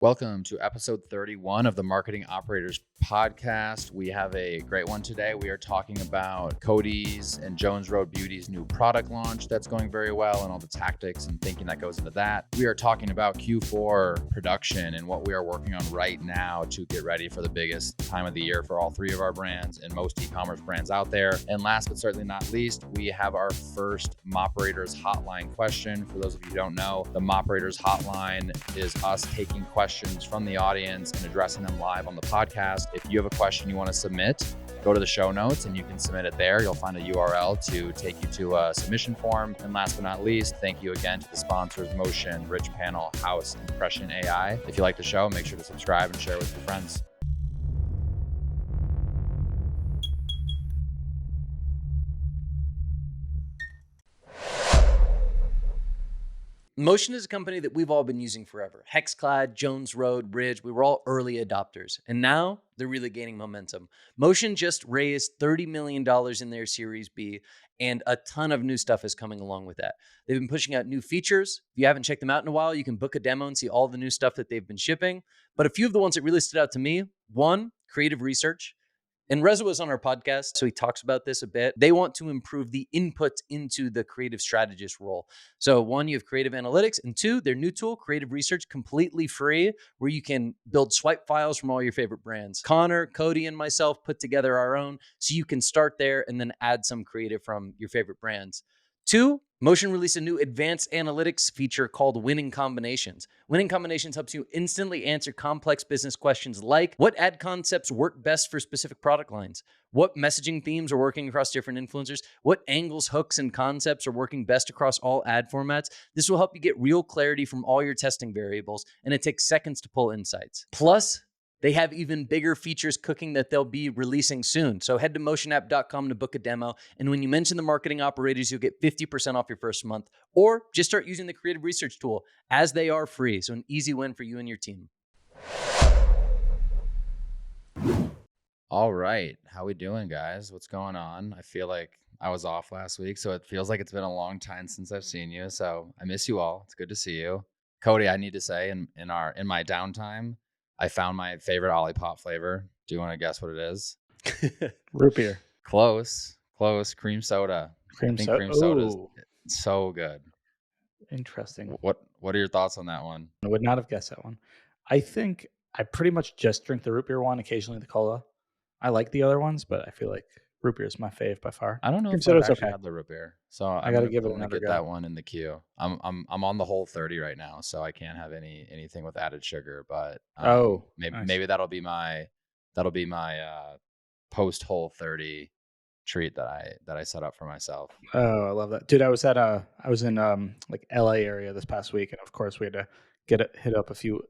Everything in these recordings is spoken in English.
Welcome to episode 31 of the Marketing Operators Podcast. We have a great one today. We are talking about Cody's and Jones Road Beauty's new product launch that's going very well and all the tactics and thinking that goes into that. We are talking about Q4 production and what we are working on right now to get ready for the biggest time of the year for all three of our brands and most e-commerce brands out there. And last but certainly not least, we have our first MOperators Hotline question. For those of you who don't know, the MOperators Hotline is us taking questions from the audience and addressing them live on the podcast. If you have a question you want to submit, go to the show notes and you can submit it there. You'll find a URL to take you to a submission form. And last but not least, thank you again to the sponsors, Motion, Richpanel, Haus, and Prescient AI. If you like the show, make sure to subscribe and share with your friends. Motion is a company that we've all been using forever. Hexclad, Jones Road, Ridge, we were all early adopters. And now they're really gaining momentum. Motion just raised $30 million in their Series B, and a ton of new stuff is coming along with that. They've been pushing out new features. If you haven't checked them out in a while, you can book a demo and see all the new stuff that they've been shipping. But a few of the ones that really stood out to me, one, creative research. And Reza was on our podcast, so he talks about this a bit. They want to improve the input into the creative strategist role. So one, you have creative analytics, and two, their new tool, creative research, completely free, where you can build swipe files from all your favorite brands. Connor, Cody, and myself put together our own, so you can start there and then add some creative from your favorite brands. Two, Motion released a new advanced analytics feature called Winning Combinations. Winning Combinations helps you instantly answer complex business questions like what ad concepts work best for specific product lines, what messaging themes are working across different influencers, what angles, hooks, and concepts are working best across all ad formats. This will help you get real clarity from all your testing variables, and it takes seconds to pull insights. Plus, they have even bigger features cooking that they'll be releasing soon. So head to motionapp.com to book a demo. And when you mention the marketing operators, you'll get 50% off your first month. Or just start using the creative research tool as they are free. So an easy win for you and your team. All right. How we doing, guys? What's going on? I feel like I was off last week, so it feels like it's been a long time since I've seen you. So I miss you all. It's good to see you. Cody, I need to say in my downtime, I found my favorite Olipop flavor. Do you want to guess what it is? Root beer. Close. Cream soda. Cream soda. Cream soda is so good. Interesting. What are your thoughts on that one? I would not have guessed that one. I think I pretty much just drink the root beer one, occasionally the cola. I like the other ones, but I feel like root beer is my fave by far. I don't know Cream if I've soda's actually had the root beer, so I gotta give it another another get go. that one in the queue. I'm on the whole 30 right now, so I can't have anything with added sugar. But Nice. maybe that'll be my post whole 30 treat that I set up for myself. Oh, I love that, dude. I was in like LA area this past week, and of course we had to hit up a few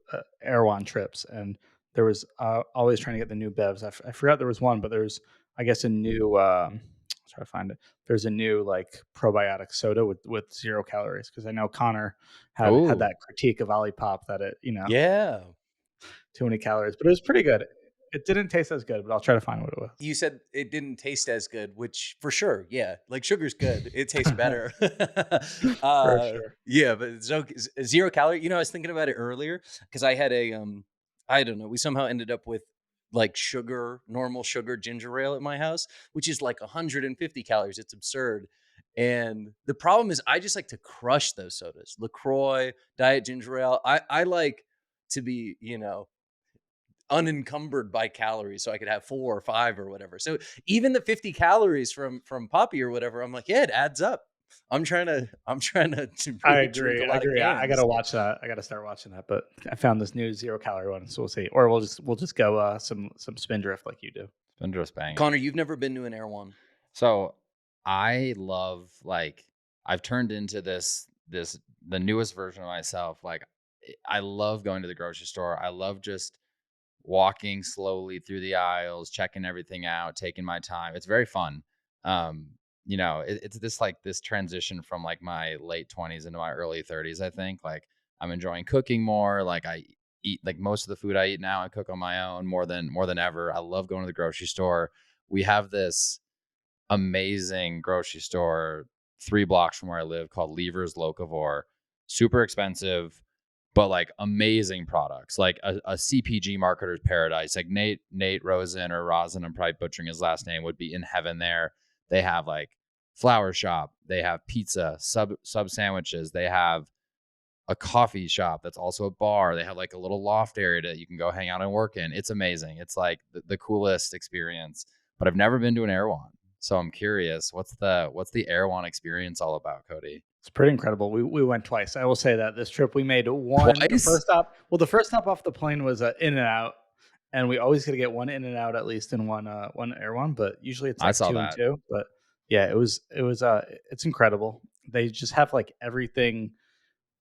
Erewhon trips, and there was always trying to get the new bevs. I forgot there was one, but there's I guess a new. Let's try to find it. There's a new like probiotic soda with 0 calories, because I know Connor had that critique of Olipop that it Yeah. too many calories, but it was pretty good. It didn't taste as good, but I'll try to find what it was. You said it didn't taste as good, which for sure, yeah. Like sugar's good. It tastes better. For sure. Yeah, but 0 calorie. I was thinking about it earlier because I had I don't know, we somehow ended up with like normal sugar ginger ale at my house, which is like 150 calories. It's absurd. And the problem is I just like to crush those sodas. LaCroix, Diet Ginger Ale. I like to be, unencumbered by calories, so I could have 4 or 5 or whatever. So even the 50 calories from Poppy or whatever, I'm like, yeah, it adds up. I'm trying to I agree. I gotta watch that. I gotta start watching that. But I found this new 0 calorie one, so we'll see. Or we'll just go some Spindrift like you do. Spindrift's banging. Connor, you've never been to an Erewhon. So I love, like, I've turned into the newest version of myself. Like, I love going to the grocery store. I love just walking slowly through the aisles, checking everything out, taking my time. It's very fun. It's this transition from like my late 20s into my early 30s. I think like I'm enjoying cooking more. Like I eat, like most of the food I eat now, I cook on my own more than ever. I love going to the grocery store. We have this amazing grocery store 3 blocks from where I live called Lever's Locavore. Super expensive, but like amazing products, like a CPG marketer's paradise. Like Nate Rosen or Rosen, I'm probably butchering his last name, would be in heaven there. They have like flower shop, they have pizza, sub sandwiches, they have a coffee shop that's also a bar. They have like a little loft area that you can go hang out and work in. It's amazing. It's like the coolest experience. But I've never been to an Erewhon, so I'm curious. What's the Erewhon experience all about, Cody? It's pretty incredible. We went twice. I will say that this trip we made one. Twice? The first stop. Well, the first stop off the plane was In-N-Out, and we always got to get one In-N-Out at least in one Erewhon, but usually it's I like saw two that. and two. But yeah, it's incredible. They just have like everything.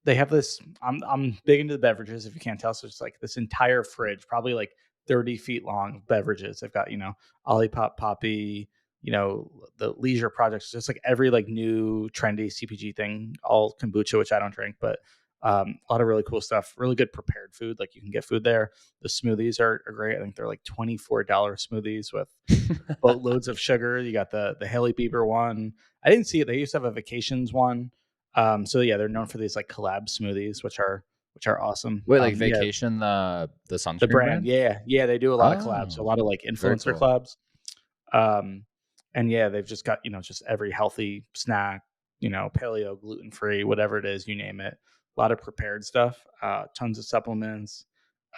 They have this. I'm big into the beverages. If you can't tell, so it's like this entire fridge, probably like 30 feet long of beverages. They've got Olipop Poppy, the leisure projects, just like every like new trendy CPG thing, all kombucha, which I don't drink, but a lot of really cool stuff. Really good prepared food. Like you can get food there. The smoothies are great. I think they're like $24 smoothies with boatloads of sugar. You got the Haley Bieber one. I didn't see it. They used to have a vacations one. So yeah, they're known for these like collab smoothies, which are awesome. Wait, like Yeah, Vacation, the sunscreen the brand, yeah, they do a lot of collabs, so a Oh, lot of like very influencer cool. collabs. And yeah, they've just got just every healthy snack, paleo, gluten free, whatever it is, you name it. A lot of prepared stuff, tons of supplements.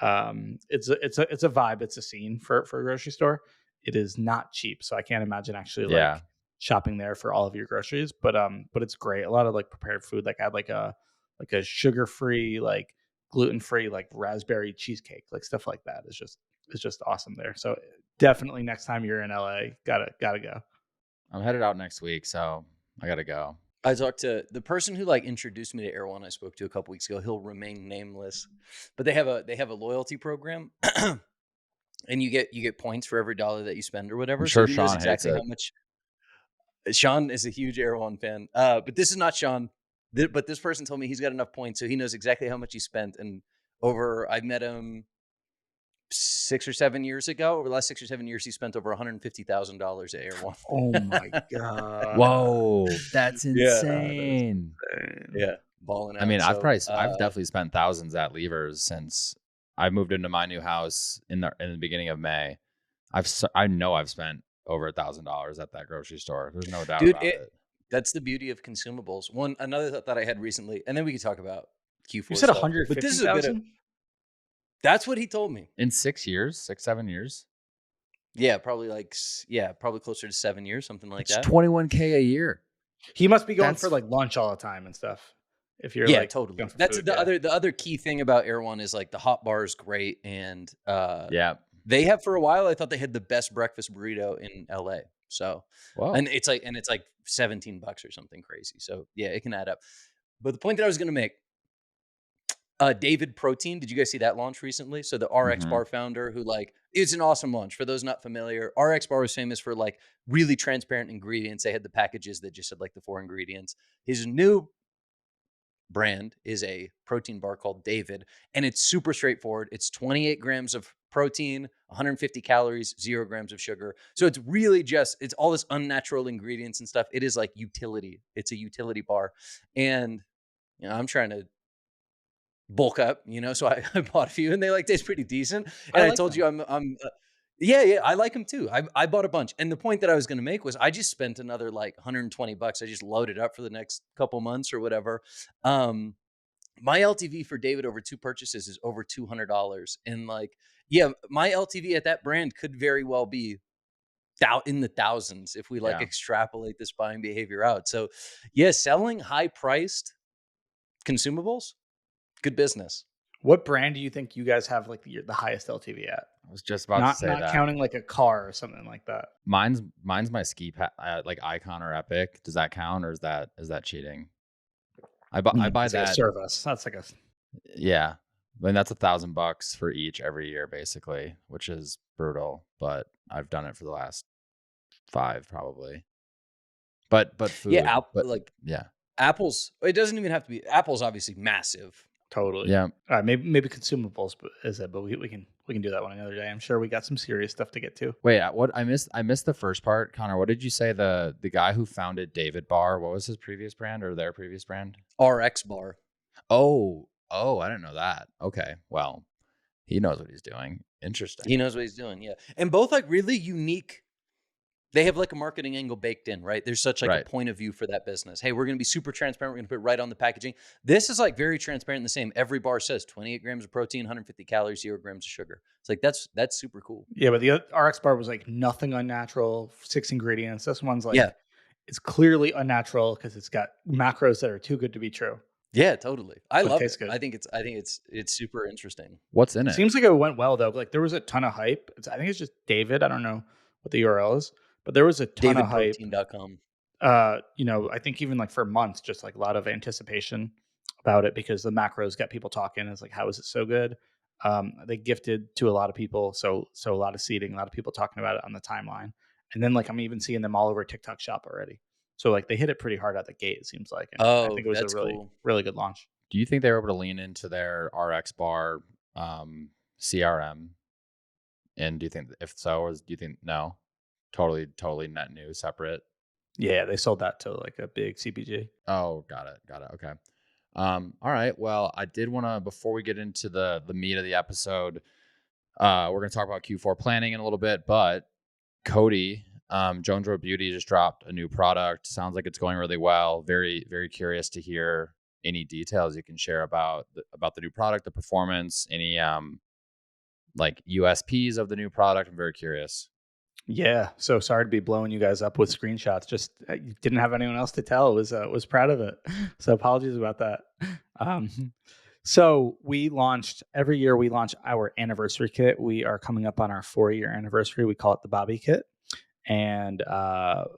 It's a vibe. It's a scene for a grocery store. It is not cheap, so I can't imagine actually Yeah. like shopping there for all of your groceries. But it's great. A lot of like prepared food. Like I had like a sugar free, like gluten free, like raspberry cheesecake, like stuff like that. Is just awesome there. So definitely next time you're in LA, gotta go. I'm headed out next week, so I gotta go. I talked to the person who like introduced me to Erewhon I spoke to a couple weeks ago. He'll remain nameless, but they have a loyalty program, and you get points for every dollar that you spend or whatever. I'm sure So he knows Sean hates exactly it. how much. Sean is a huge Erewhon fan, but this is not Sean. But this person told me he's got enough points, so he knows exactly how much he spent. And I met him 6 or 7 years ago. Over the last 6 or 7 years, he spent over $150,000 at Erewhon. Oh my god! Whoa, that's Yeah. insane. Yeah, balling out. I mean, I've So, definitely spent thousands at Levers since I moved into my new house in the beginning of May. I know I've spent over $1,000 at that grocery store. There's no doubt dude, about it. that's the beauty of consumables. Another thought that I had recently, and then we could talk about Q4. You said stuff. 150,000. But this is a bit of. That's what he told me. In 6 years, 7 years, Yeah, probably probably closer to 7 years, something like it's that. $21K a year. He must be going That's- for like lunch all the time and stuff. If you're Yeah, like totally. going for That's food, the other key thing about Erewhon is like the hot bar is great, and Yeah. they have for a while. I thought they had the best breakfast burrito in LA. So, Wow. and it's like $17 or something crazy. So yeah, it can add up. But the point that I was going to make, David Protein. Did you guys see that launch recently? So the RX Mhm. Bar founder, who like, it's an awesome launch. For those not familiar, RX Bar was famous for like really transparent ingredients. They had the packages that just had like the 4 ingredients. His new brand is a protein bar called David, and it's super straightforward. It's 28 grams of protein, 150 calories, 0 grams of sugar. So it's really it's all this unnatural ingredients and stuff. It is like utility. It's a utility bar. And I'm trying to bulk up, so I bought a few, and they like taste pretty decent. And I I like told them. you I'm yeah, I like them too. I bought a bunch. And the point that I was going to make was I just spent another like $120. I just loaded up for the next couple months or whatever. My LTV for David over 2 purchases is over $200. And like, yeah, my LTV at that brand could very well be in the thousands if we like Yeah. extrapolate this buying behavior out. So yeah, selling high priced consumables, good business. What brand do you think you guys have like the highest LTV at? I was just about Not to say not that. counting like a car or something like that. Mine's my ski like Icon or Epic. Does that count, or is that Mm, cheating? I buy It's like a that. service. That's like a Yeah. I mean, that's $1,000 for each every year, basically, which is brutal. But I've done it for the last 5 probably. But food. Yeah, but like yeah. Apple's. It doesn't even have to be. Apple's obviously massive. totally. Yeah. All right, maybe consumables is it, but we can do that one another day. I'm sure we got some serious stuff to get to. Wait, what I missed the first part, Connor. What did you say? The guy who founded David Bar, what was his previous brand or their previous brand? RX Bar. Oh, Oh, I didn't know that. Okay. Well, he knows what he's doing. Interesting. He knows what he's doing. Yeah. And both like really unique. They have like a marketing angle baked in, right? There's such like a Right. point of view for that business. Hey, we're going to be super transparent. We're going to put it right on the packaging. This is like very transparent and the same. Every bar says 28 grams of protein, 150 calories, 0 grams of sugar. It's like, that's super cool. Yeah, but the RX bar was like nothing unnatural, 6 ingredients. This one's like, Yeah. it's clearly unnatural because it's got macros that are too good to be true. Yeah, totally. I But it love tastes it. good. I think it's super interesting. What's in it? Seems like it went well though. Like there was a ton of hype. I think it's just David. I don't know what the URL is, but there was a ton of hype. DavidProtein.com. I think even like for months, just like a lot of anticipation about it because the macros got people talking. It's like, how is it so good? They gifted to a lot of people, so a lot of seeding, a lot of people talking about it on the timeline, and then like I'm even seeing them all over TikTok Shop already. So like they hit it pretty hard out the gate. It seems like. And I think it was a really cool. really good launch. Do you think they were able to lean into their RX bar CRM? And do you think if so, or do you think no? Totally net new, separate. Yeah, they sold that to like a big CPG. Oh, got it. Okay. All right. Well, I did want to, before we get into the meat of the episode, we're going to talk about Q4 planning in a little bit, but Cody, Jones Road Beauty just dropped a new product. Sounds like it's going really well. Very, very curious to hear any details you can share about the new product, the performance, any like USPs of the new product. I'm very curious. Yeah, so sorry to be blowing you guys up with screenshots. Just didn't have anyone else to tell. Was proud of it. So apologies about that. So we launched every year. We launch our anniversary kit. We are coming up on our 4-year anniversary. We call it the Bobby Kit, and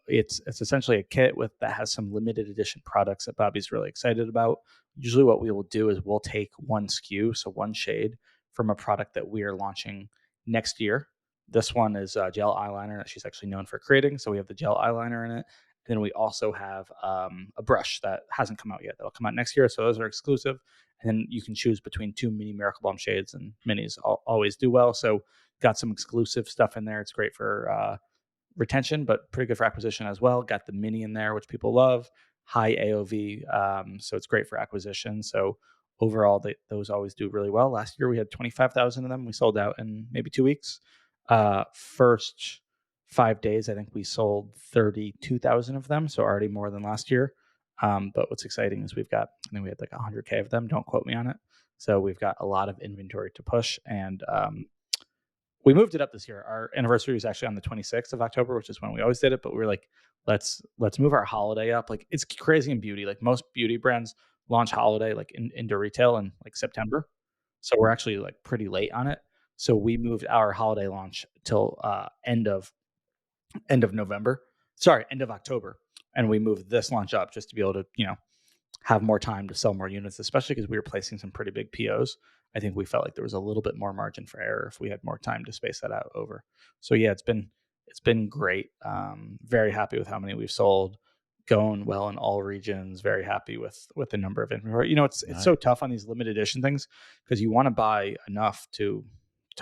it's essentially a kit that has some limited edition products that Bobby's really excited about. Usually, what we will do is we'll take one SKU, so one shade from a product that we are launching next year. This one is gel eyeliner that she's actually known for creating. So we have the gel eyeliner in it. And then we also have a brush that hasn't come out yet. That'll come out next year. So those are exclusive. And then you can choose between 2 mini Miracle Bomb shades, and minis always do well. So got some exclusive stuff in there. It's great for retention, but pretty good for acquisition as well. Got the mini in there, which people love. High AOV. So it's great for acquisition. So overall, those always do really well. Last year we had 25,000 of them. We sold out in maybe 2 weeks. First 5 days, I think we sold 32,000 of them, so already more than last year. But what's exciting is I think we had like 100K of them. Don't quote me on it. So we've got a lot of inventory to push, and we moved it up this year. Our anniversary was actually on the 26th of October, which is when we always did it. But we were like, let's move our holiday up. Like it's crazy in beauty. Like most beauty brands launch holiday like into retail in like September. So we're actually like pretty late on it. So we moved our holiday launch till end of November. Sorry, end of October. And we moved this launch up just to be able to, have more time to sell more units, especially because we were placing some pretty big POs. I think we felt like there was a little bit more margin for error if we had more time to space that out over. So yeah, it's been great. Very happy with how many we've sold. Going well in all regions. Very happy with the number of inventory. It's Nice. so tough on these limited edition things because you want to buy enough to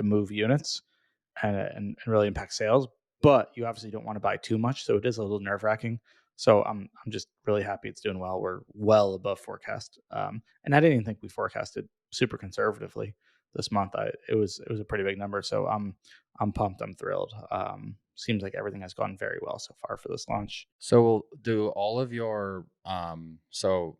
move units and really impact sales, but you obviously don't want to buy too much. So it is a little nerve wracking. So I'm just really happy it's doing well. We're well above forecast, and I didn't even think we forecasted super conservatively this month. It was a pretty big number. So I'm pumped. I'm thrilled. Seems like everything has gone very well so far for this launch. So do all of your so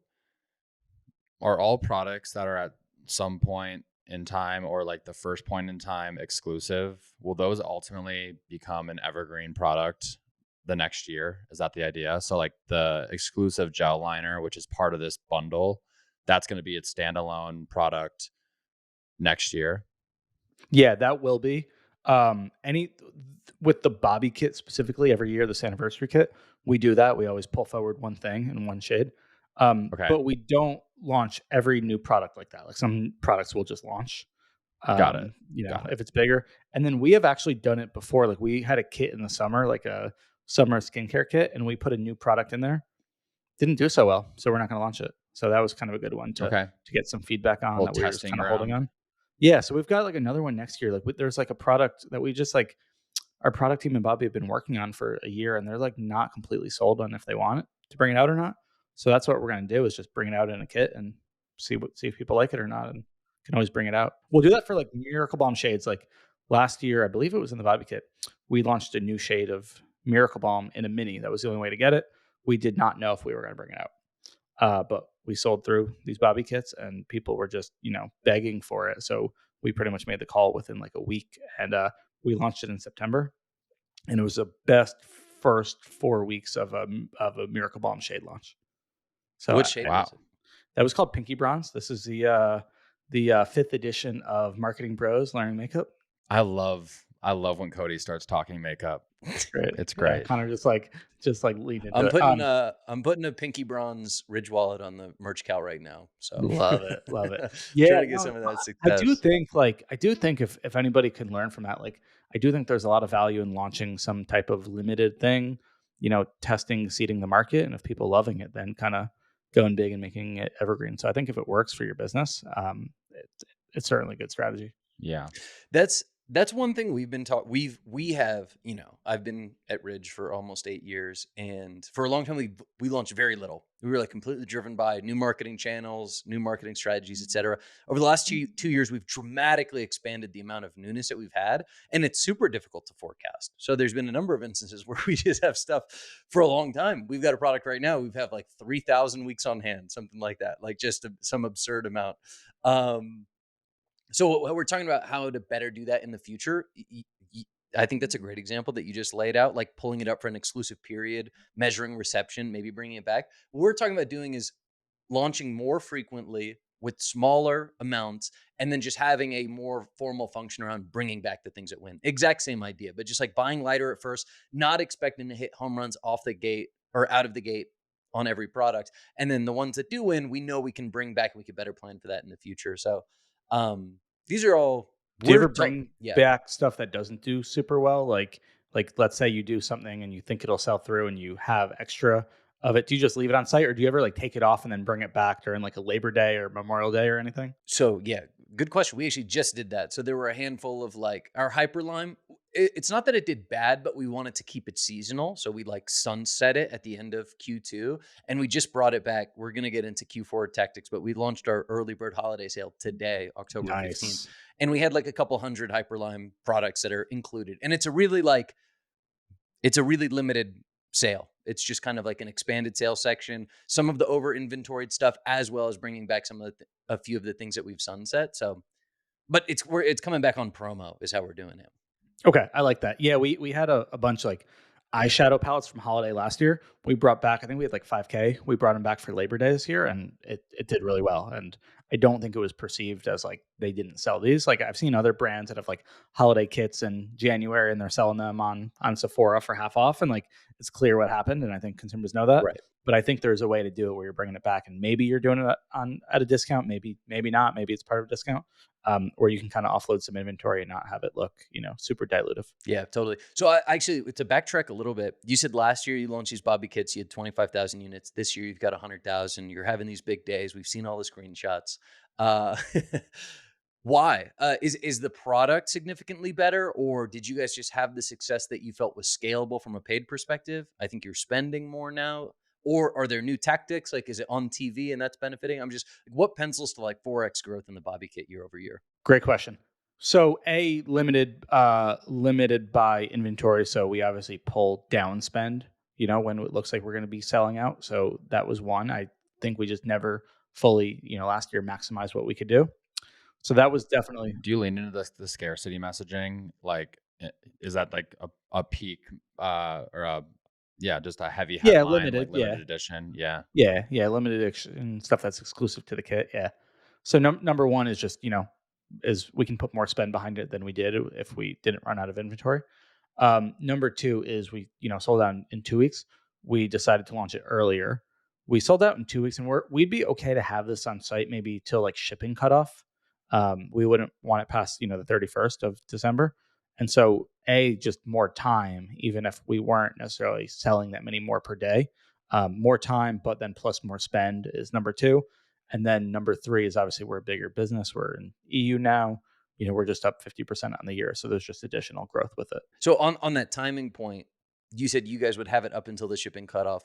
are all products that are at some point in time or like the first point in time exclusive, will those ultimately become an evergreen product the next year? Is that the idea? So like the exclusive gel liner, which is part of this bundle, that's going to be its standalone product next year. Yeah, that will be. With the Bobby kit specifically, every year, this anniversary kit, we do that. We always pull forward one thing in one shade. Okay. But we don't launch every new product like that. Like some products we'll just launch. Got it. If it's bigger. And then we have actually done it before. Like we had a kit in the summer, like a summer skincare kit, and we put a new product in there. Didn't do so well, so we're not going to launch it. So that was kind of a good one to get some feedback on that we were just kind of holding on. Yeah, so we've got like another one next year. Like there's like a product that we just like our product team and Bobby have been working on for a year, and they're like not completely sold on if they want it to bring it out or not. So that's what we're going to do is just bring it out in a kit and see if people like it or not, and can always bring it out. We'll do that for like Miracle Balm shades. Like last year, I believe it was in the Bobby Kit, we launched a new shade of Miracle Balm in a mini. That was the only way to get it. We did not know if we were going to bring it out, but we sold through these Bobby Kits, and people were just begging for it. So we pretty much made the call within like a week, and we launched it in September, and it was the best first 4 weeks of a Miracle Balm shade launch. So Which shade was it? That was called Pinky Bronze. This is the 5th edition of Marketing Bros Learning Makeup. I love when Cody starts talking makeup. It's great. It's great. Yeah, kind of just like lean into I'm putting a Pinky Bronze Ridge wallet on the merch cow right now. So love it. Yeah, trying to get some of that success. I do think if anybody can learn from that, like I do think there's a lot of value in launching some type of limited thing, testing, seeding the market, and if people loving it, then kind of going big and making it evergreen. So I think if it works for your business, it's certainly a good strategy. Yeah. That's one thing we've been taught. We have, I've been at Ridge for almost 8 years, and for a long time we launched very little. We were like completely driven by new marketing channels, new marketing strategies, etc. Over the last 2 years, we've dramatically expanded the amount of newness that we've had, and it's super difficult to forecast. So there's been a number of instances where we just have stuff for a long time. We've got a product right now. We've had like 3,000 weeks on hand, something like that, like just some absurd amount. So we're talking about how to better do that in the future. I think that's a great example that you just laid out, like pulling it up for an exclusive period, measuring reception, maybe bringing it back. What we're talking about doing is launching more frequently with smaller amounts, and then just having a more formal function around bringing back the things that win. Exact same idea, but just like buying lighter at first, not expecting to hit home runs off the gate or out of the gate on every product. And then the ones that do win, we know we can bring back, and we can better plan for that in the future. So, these are all. Do you ever bring back stuff that doesn't do super well? Like let's say you do something and you think it'll sell through and you have extra of it. Do you just leave it on site, or do you ever like take it off and then bring it back during like a Labor Day or Memorial Day or anything? So yeah, good question. We actually just did that. So there were a handful of like our Hyper Lime. It's not that it did bad, but we wanted to keep it seasonal. So we like sunset it at the end of Q2, and we just brought it back. We're going to get into Q4 tactics, but we launched our early bird holiday sale today, October 15th. And we had like a couple hundred Hyper Lime products that are included. And it's a really limited sale. It's just kind of like an expanded sales section, some of the over inventoried stuff, as well as bringing back a few of the things that we've sunset. So, but it's coming back on promo is how we're doing it. Okay, I like that. Yeah, we had a bunch like eyeshadow palettes from holiday last year. We brought back, I think we had like 5K. We brought them back for Labor Day this year, and it did really well. And I don't think it was perceived as like they didn't sell these. Like I've seen other brands that have like holiday kits in January and they're selling them on Sephora for half off, and like it's clear what happened, and I think consumers know that. Right. But I think there's a way to do it where you're bringing it back, and maybe you're doing it at a discount, maybe not, maybe it's part of a discount, or you can kind of offload some inventory and not have it look, super dilutive. Yeah, totally. So I actually, to backtrack a little bit, you said last year you launched these Bobby kits, you had 25,000 units. This year you've got 100,000. You're having these big days. We've seen all the screenshots. Why? Is the product significantly better, or did you guys just have the success that you felt was scalable from a paid perspective? I think you're spending more now. Or are there new tactics? Like, is it on TV and that's benefiting? I'm just, what pencils to like 4x growth in the Bobby kit year over year? Great question. So limited by inventory. So we obviously pulled down spend, when it looks like we're going to be selling out. So that was one. I think we just never fully, last year maximized what we could do. So that was definitely. Do you lean into the scarcity messaging? Like, is that like a peak or a just a heavy headline, limited edition. Yeah, limited edition stuff that's exclusive to the kit. Yeah. So number one is just is we can put more spend behind it than we did if we didn't run out of inventory. Number two is we sold out in 2 weeks. We decided to launch it earlier. We sold out in 2 weeks, and we'd be okay to have this on site maybe till like shipping cutoff. We wouldn't want it past the 31st of December. And so just more time, even if we weren't necessarily selling that many more per day, more time, but then plus more spend is number two. And then number three is obviously we're a bigger business. We're in EU now, we're just up 50% on the year. So there's just additional growth with it. So on that timing point, you said you guys would have it up until the shipping cutoff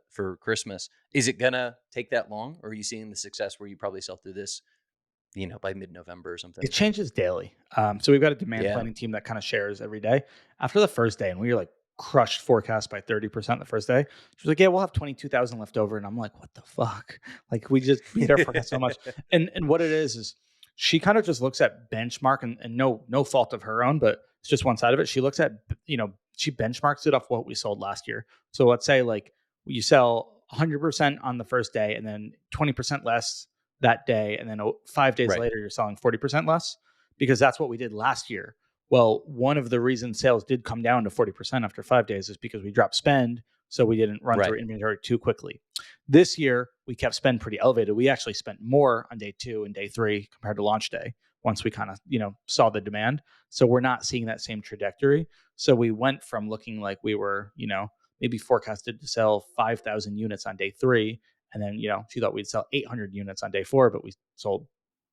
for Christmas. Is it gonna take that long, or are you seeing the success where you probably sell through this, by mid-November or something? It changes daily. So we've got a demand Yeah. planning team that kind of shares every day. After the first day, and we were like crushed forecast by 30% the first day. She was like, "Yeah, we'll have 22,000 left over." And I'm like, "What the fuck?" Like we just beat our forecast so much. And what it is she kind of just looks at benchmark and no fault of her own, but it's just one side of it. She looks at she benchmarks it off what we sold last year. So let's say like you sell 100% on the first day, and then 20% less that day, and then 5 days Right. later you're selling 40% less, because that's what we did last year. Well, one of the reasons sales did come down to 40% after 5 days is because we dropped spend, so we didn't run Right. through inventory too quickly. This year we kept spend pretty elevated. We actually spent more on day 2 and day 3 compared to launch day once we kind of saw the demand. So we're not seeing that same trajectory. So we went from looking like we were maybe forecasted to sell 5,000 units on day 3, and then, she thought we'd sell 800 units on day 4, but we sold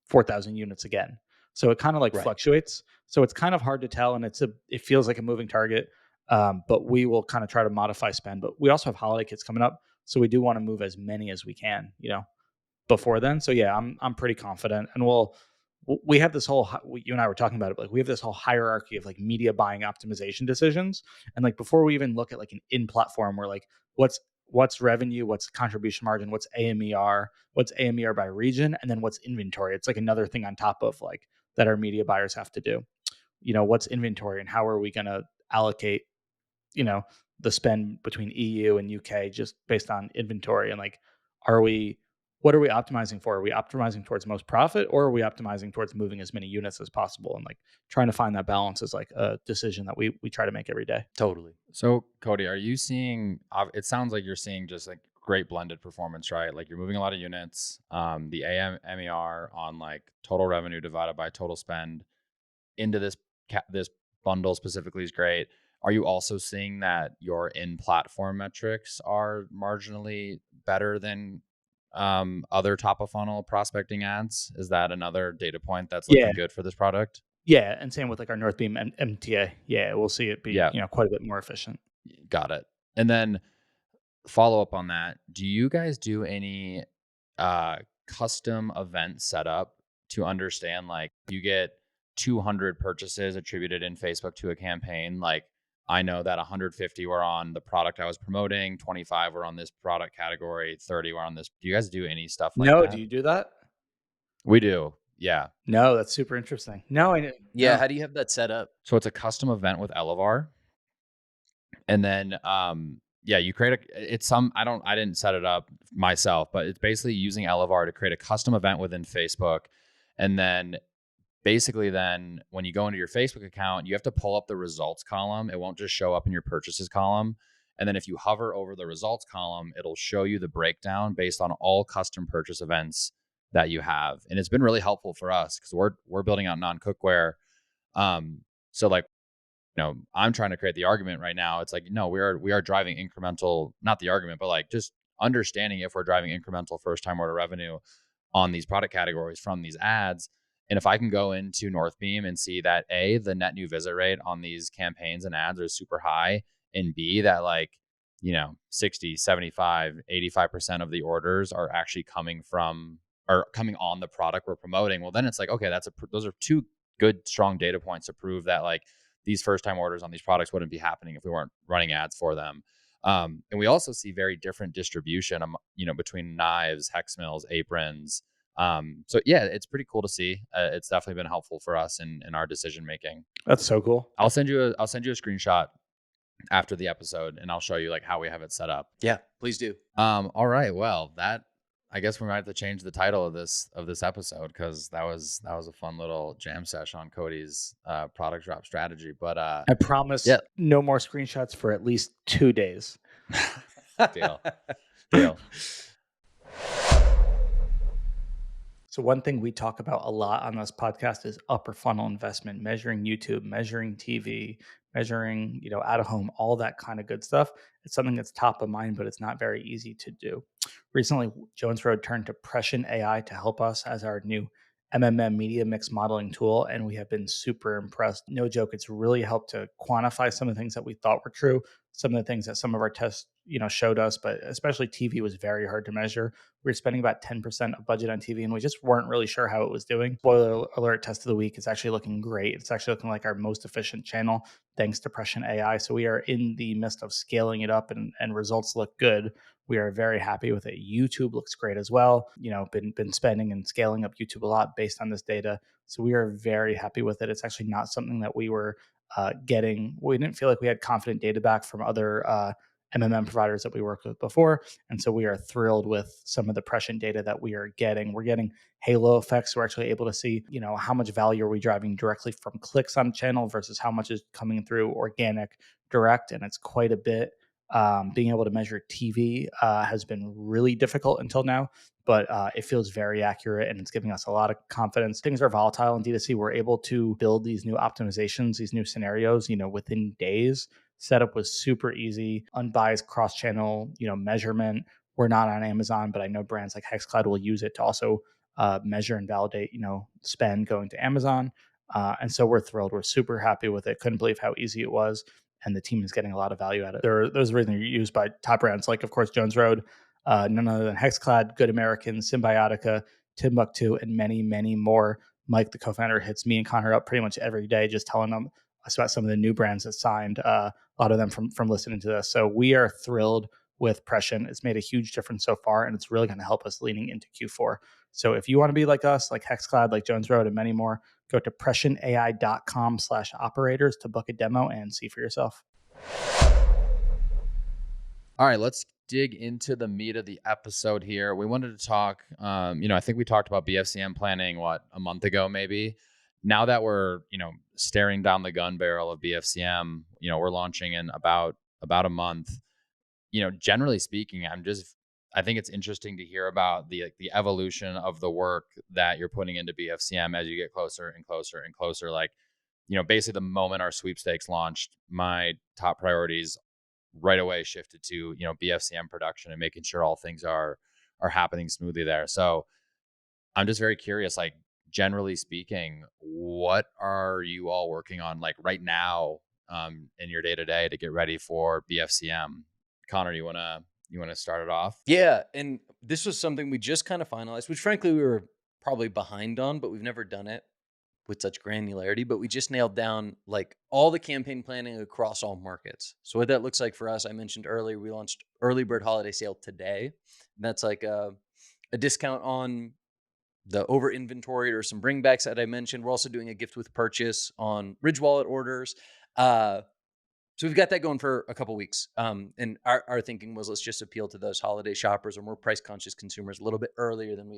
4,000 units again. So it kind of like Right. fluctuates. So it's kind of hard to tell, and it feels like a moving target. But we will kind of try to modify spend. But we also have holiday kits coming up, so we do want to move as many as we can, before then. So yeah, I'm pretty confident, and we have this whole, you and I were talking about it, but like we have this whole hierarchy of like media buying optimization decisions, and like before we even look at like an in platform, we're like, what's revenue, what's contribution margin, what's AMER by region, and then what's inventory. It's like another thing on top of like that our media buyers have to do. What's inventory, and how are we going to allocate the spend between EU and UK just based on inventory, and like what are we optimizing for? Are we optimizing towards most profit, or are we optimizing towards moving as many units as possible? And like trying to find that balance is like a decision that we try to make every day. Totally. So, Cody, are you seeing? It sounds like you're seeing just like great blended performance, right? Like you're moving a lot of units. The MER on like total revenue divided by total spend into this bundle specifically is great. Are you also seeing that your in-platform metrics are marginally better than other top of funnel prospecting ads? Is that another data point that's looking good for this product? Yeah, and same with like our Northbeam MTA. Yeah, we'll see it be quite a bit more efficient. Got it. And then follow up on that. Do you guys do any custom event setup to understand, like, you get 200 purchases attributed in Facebook to a campaign? Like, I know that 150 were on the product I was promoting, 25 were on this product category, 30 were on this. Do you guys do any stuff like that? Do you do that? We do. Yeah. No, that's super interesting. No, I didn't. Yeah. No. How do you have that set up? So it's a custom event with Elevar. And then you create I didn't set it up myself, but it's basically using Elevar to create a custom event within Facebook. And then basically then when you go into your Facebook account, you have to pull up the results column. It won't just show up in your purchases column. And then if you hover over the results column, it'll show you the breakdown based on all custom purchase events that you have. And it's been really helpful for us because we're building out non-cookware. So like, I'm trying to create the argument right now. It's like, no, we are driving incremental, not the argument, but like just understanding if we're driving incremental first time order revenue on these product categories from these ads. And if I can go into Northbeam and see that A, the net new visit rate on these campaigns and ads are super high, and B, that like, 60, 75, 85% of the orders are actually coming from or coming on the product we're promoting. Well, then it's like, okay, those are two good, strong data points to prove that like these first time orders on these products wouldn't be happening if we weren't running ads for them. And we also see very different distribution, between knives, hex mills, aprons. So yeah, it's pretty cool to see. It's definitely been helpful for us in our decision making. That's so cool. I'll send you a screenshot after the episode, and I'll show you like how we have it set up. Yeah, please do. All right. Well, I guess we might have to change the title of this episode because that was a fun little jam session on Cody's product drop strategy. But I promise no more screenshots for at least 2 days. Deal. So one thing we talk about a lot on this podcast is upper funnel investment, measuring YouTube, measuring TV, measuring, out of home, all that kind of good stuff. It's something that's top of mind, but it's not very easy to do. Recently, Jones Road turned to Prescient AI to help us as our new MMM media mix modeling tool, and we have been super impressed. No joke, it's really helped to quantify some of the things that we thought were true, some of the things that some of our tests, showed us, but especially TV was very hard to measure. We were spending about 10% of budget on TV, and we just weren't really sure how it was doing. Spoiler alert, test of the week is actually looking great. It's actually looking like our most efficient channel thanks to Prescient AI. So we are in the midst of scaling it up, and results look good. We are very happy with it. YouTube looks great as well. Been spending and scaling up YouTube a lot based on this data. So we are very happy with it. It's actually not something that we were getting. We didn't feel like we had confident data back from other MMM providers that we worked with before. And so we are thrilled with some of the Prescient data that we are getting. We're getting halo effects. We're actually able to see, how much value are we driving directly from clicks on channel versus how much is coming through organic direct. And it's quite a bit. Being able to measure TV has been really difficult until now, but it feels very accurate and it's giving us a lot of confidence. Things are volatile in D2C. We're able to build these new optimizations, these new scenarios, within days. Setup was super easy, unbiased cross-channel, measurement. We're not on Amazon, but I know brands like HexCloud will use it to also measure and validate, spend going to Amazon. And so we're thrilled. We're super happy with it. Couldn't believe how easy it was. And the team is getting a lot of value out of it. Those are really used by top brands like, of course, Jones Road, none other than HexCloud, Good American, Symbiotica, Timbuktu, and many, many more. Mike, the co-founder, hits me and Connor up pretty much every day, just telling them about some of the new brands that signed, a lot of them from listening to this. So we are thrilled with Prescient. It's made a huge difference so far, and it's really going to help us leaning into Q4. So if you want to be like us, like HexCloud, like Jones Road, and many more, go to prescientai.com/operators to book a demo and see for yourself. All right, let's dig into the meat of the episode here. We wanted to talk, I think we talked about BFCM planning, a month ago, maybe. Now that we're, staring down the gun barrel of BFCM, we're launching in about a month. Generally speaking, I think it's interesting to hear about the evolution of the work that you're putting into BFCM as you get closer and closer and closer. Basically the moment our sweepstakes launched, my top priorities right away shifted to, BFCM production and making sure all things are happening smoothly there. So I'm just very curious, generally speaking, what are you all working on right now in your day to day to get ready for BFCM? Connor, you want to start it off? Yeah, and this was something we just kind of finalized, which frankly we were probably behind on, but we've never done it with such granularity. But we just nailed down all the campaign planning across all markets. So what that looks like for us, I mentioned earlier, we launched early bird holiday sale today. That's a discount on the over inventoried or some bringbacks that I mentioned. We're also doing a gift with purchase on Ridge Wallet orders. So we've got that going for a couple weeks. And our thinking was, let's just appeal to those holiday shoppers or more price conscious consumers a little bit earlier than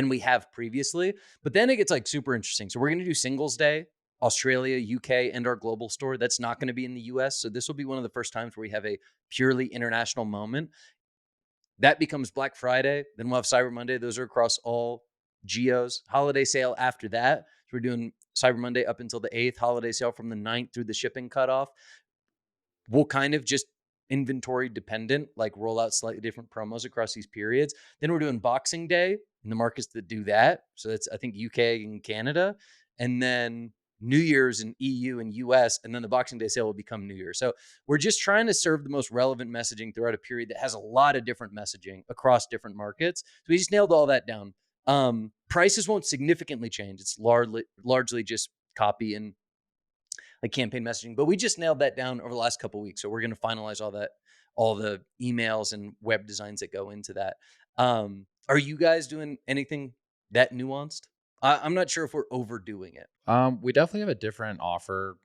we have previously. But then it gets super interesting. So we're going to do Singles Day, Australia, UK, and our global store. That's not going to be in the US. So this will be one of the first times where we have a purely international moment. That becomes Black Friday. Then we'll have Cyber Monday. Those are across all geos. Holiday sale after that. So we're doing Cyber Monday up until the 8th, holiday sale from the 9th through the shipping cutoff. We'll kind of just inventory dependent, roll out slightly different promos across these periods. Then we're doing Boxing Day in the markets that do that. So that's, I think, UK and Canada. And then New Year's in EU and US. And then the Boxing Day sale will become New Year. So we're just trying to serve the most relevant messaging throughout a period that has a lot of different messaging across different markets. So we just nailed all that down. Prices won't significantly change. It's largely just copy and campaign messaging, but we just nailed that down over the last couple of weeks. So we're going to finalize all the emails and web designs that go into that. Are you guys doing anything that nuanced? I'm not sure if we're overdoing it. We definitely have a different offer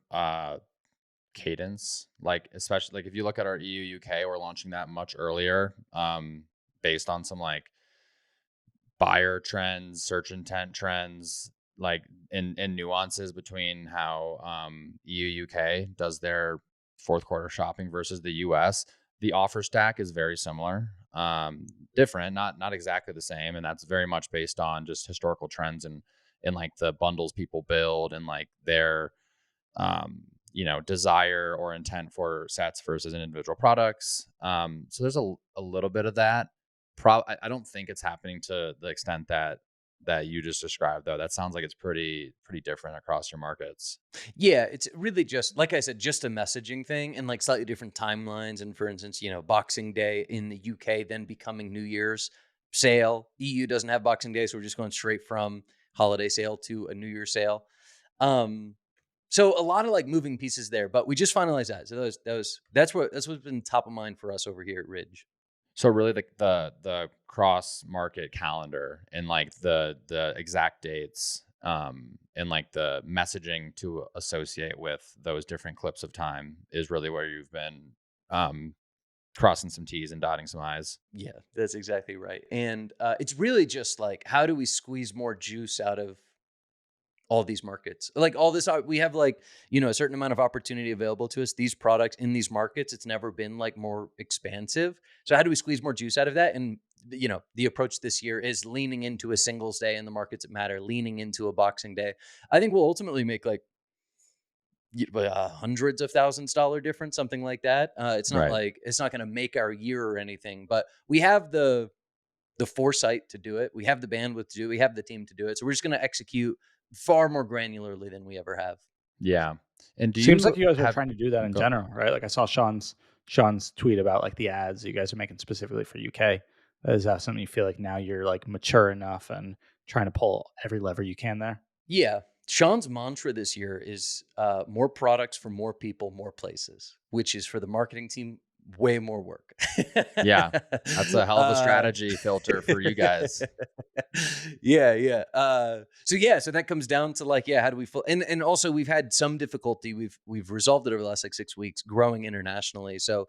cadence, especially if you look at our EU UK, we're launching that much earlier, based on some buyer trends, search intent trends, in nuances between how EU UK does their fourth quarter shopping versus the US. The offer stack is very similar, different, not exactly the same, and that's very much based on just historical trends and the bundles people build and their desire or intent for sets versus individual products. So there's a little bit of that. I don't think it's happening to the extent that that you just described, though. That sounds like it's pretty different across your markets. Yeah, it's really just like I said, just a messaging thing and like slightly different timelines. And for instance, Boxing Day in the UK then becoming New Year's sale. EU doesn't have Boxing Day, so we're just going straight from holiday sale to a New Year sale. Um, so a lot of like moving pieces there, but we just finalized that. So that's what's been top of mind for us over here at Ridge. So really the cross market calendar and like the exact dates and like the messaging to associate with those different clips of time is really where you've been um crossing some T's and dotting some I's. Yeah, that's exactly right. And it's really just like, how do we squeeze more juice out of all these markets? Like all this, we have like, a certain amount of opportunity available to us. These products in these markets, it's never been like more expansive. So how do we squeeze more juice out of that? And, the approach this year is leaning into a Singles Day in the markets that matter, leaning into a Boxing Day. I think we'll ultimately make like hundreds of $thousands difference, something like that. It's not Right. like it's not going to make our year or anything, but we have the foresight to do it. We have the bandwidth to do it. We have the team to do it. So we're just going to execute far more granularly than we ever have. Yeah. And do Seems like you you guys are have trying to do that in go general, right? Like I saw Sean's tweet about like the ads you guys are making specifically for UK. Is that something you feel like now you're like mature enough and trying to pull every lever you can there? Yeah. Sean's mantra this year is more products for more people, more places, which is for the marketing team, way more work. Yeah. That's a hell of a uh, strategy filter for you guys. yeah. So that comes down to like, how do we and also we've had some difficulty. We've resolved it over the last like 6 weeks, growing internationally. So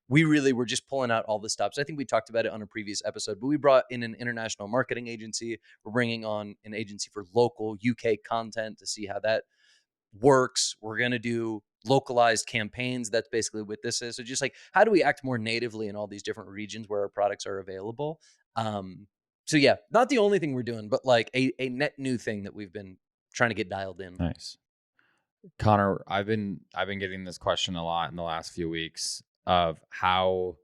we really were just pulling out all the stops. I think we talked about it on a previous episode, but we brought in an international marketing agency. We're bringing on an agency for local UK content to see how that works. We're going to do localized campaigns. That's basically what this is. So just like, how do we act more natively in all these different regions where our products are available? So yeah, not the only thing we're doing, but like a net new thing that we've been trying to get dialed in. Nice. Connor, I've been getting this question a lot in the last few weeks of how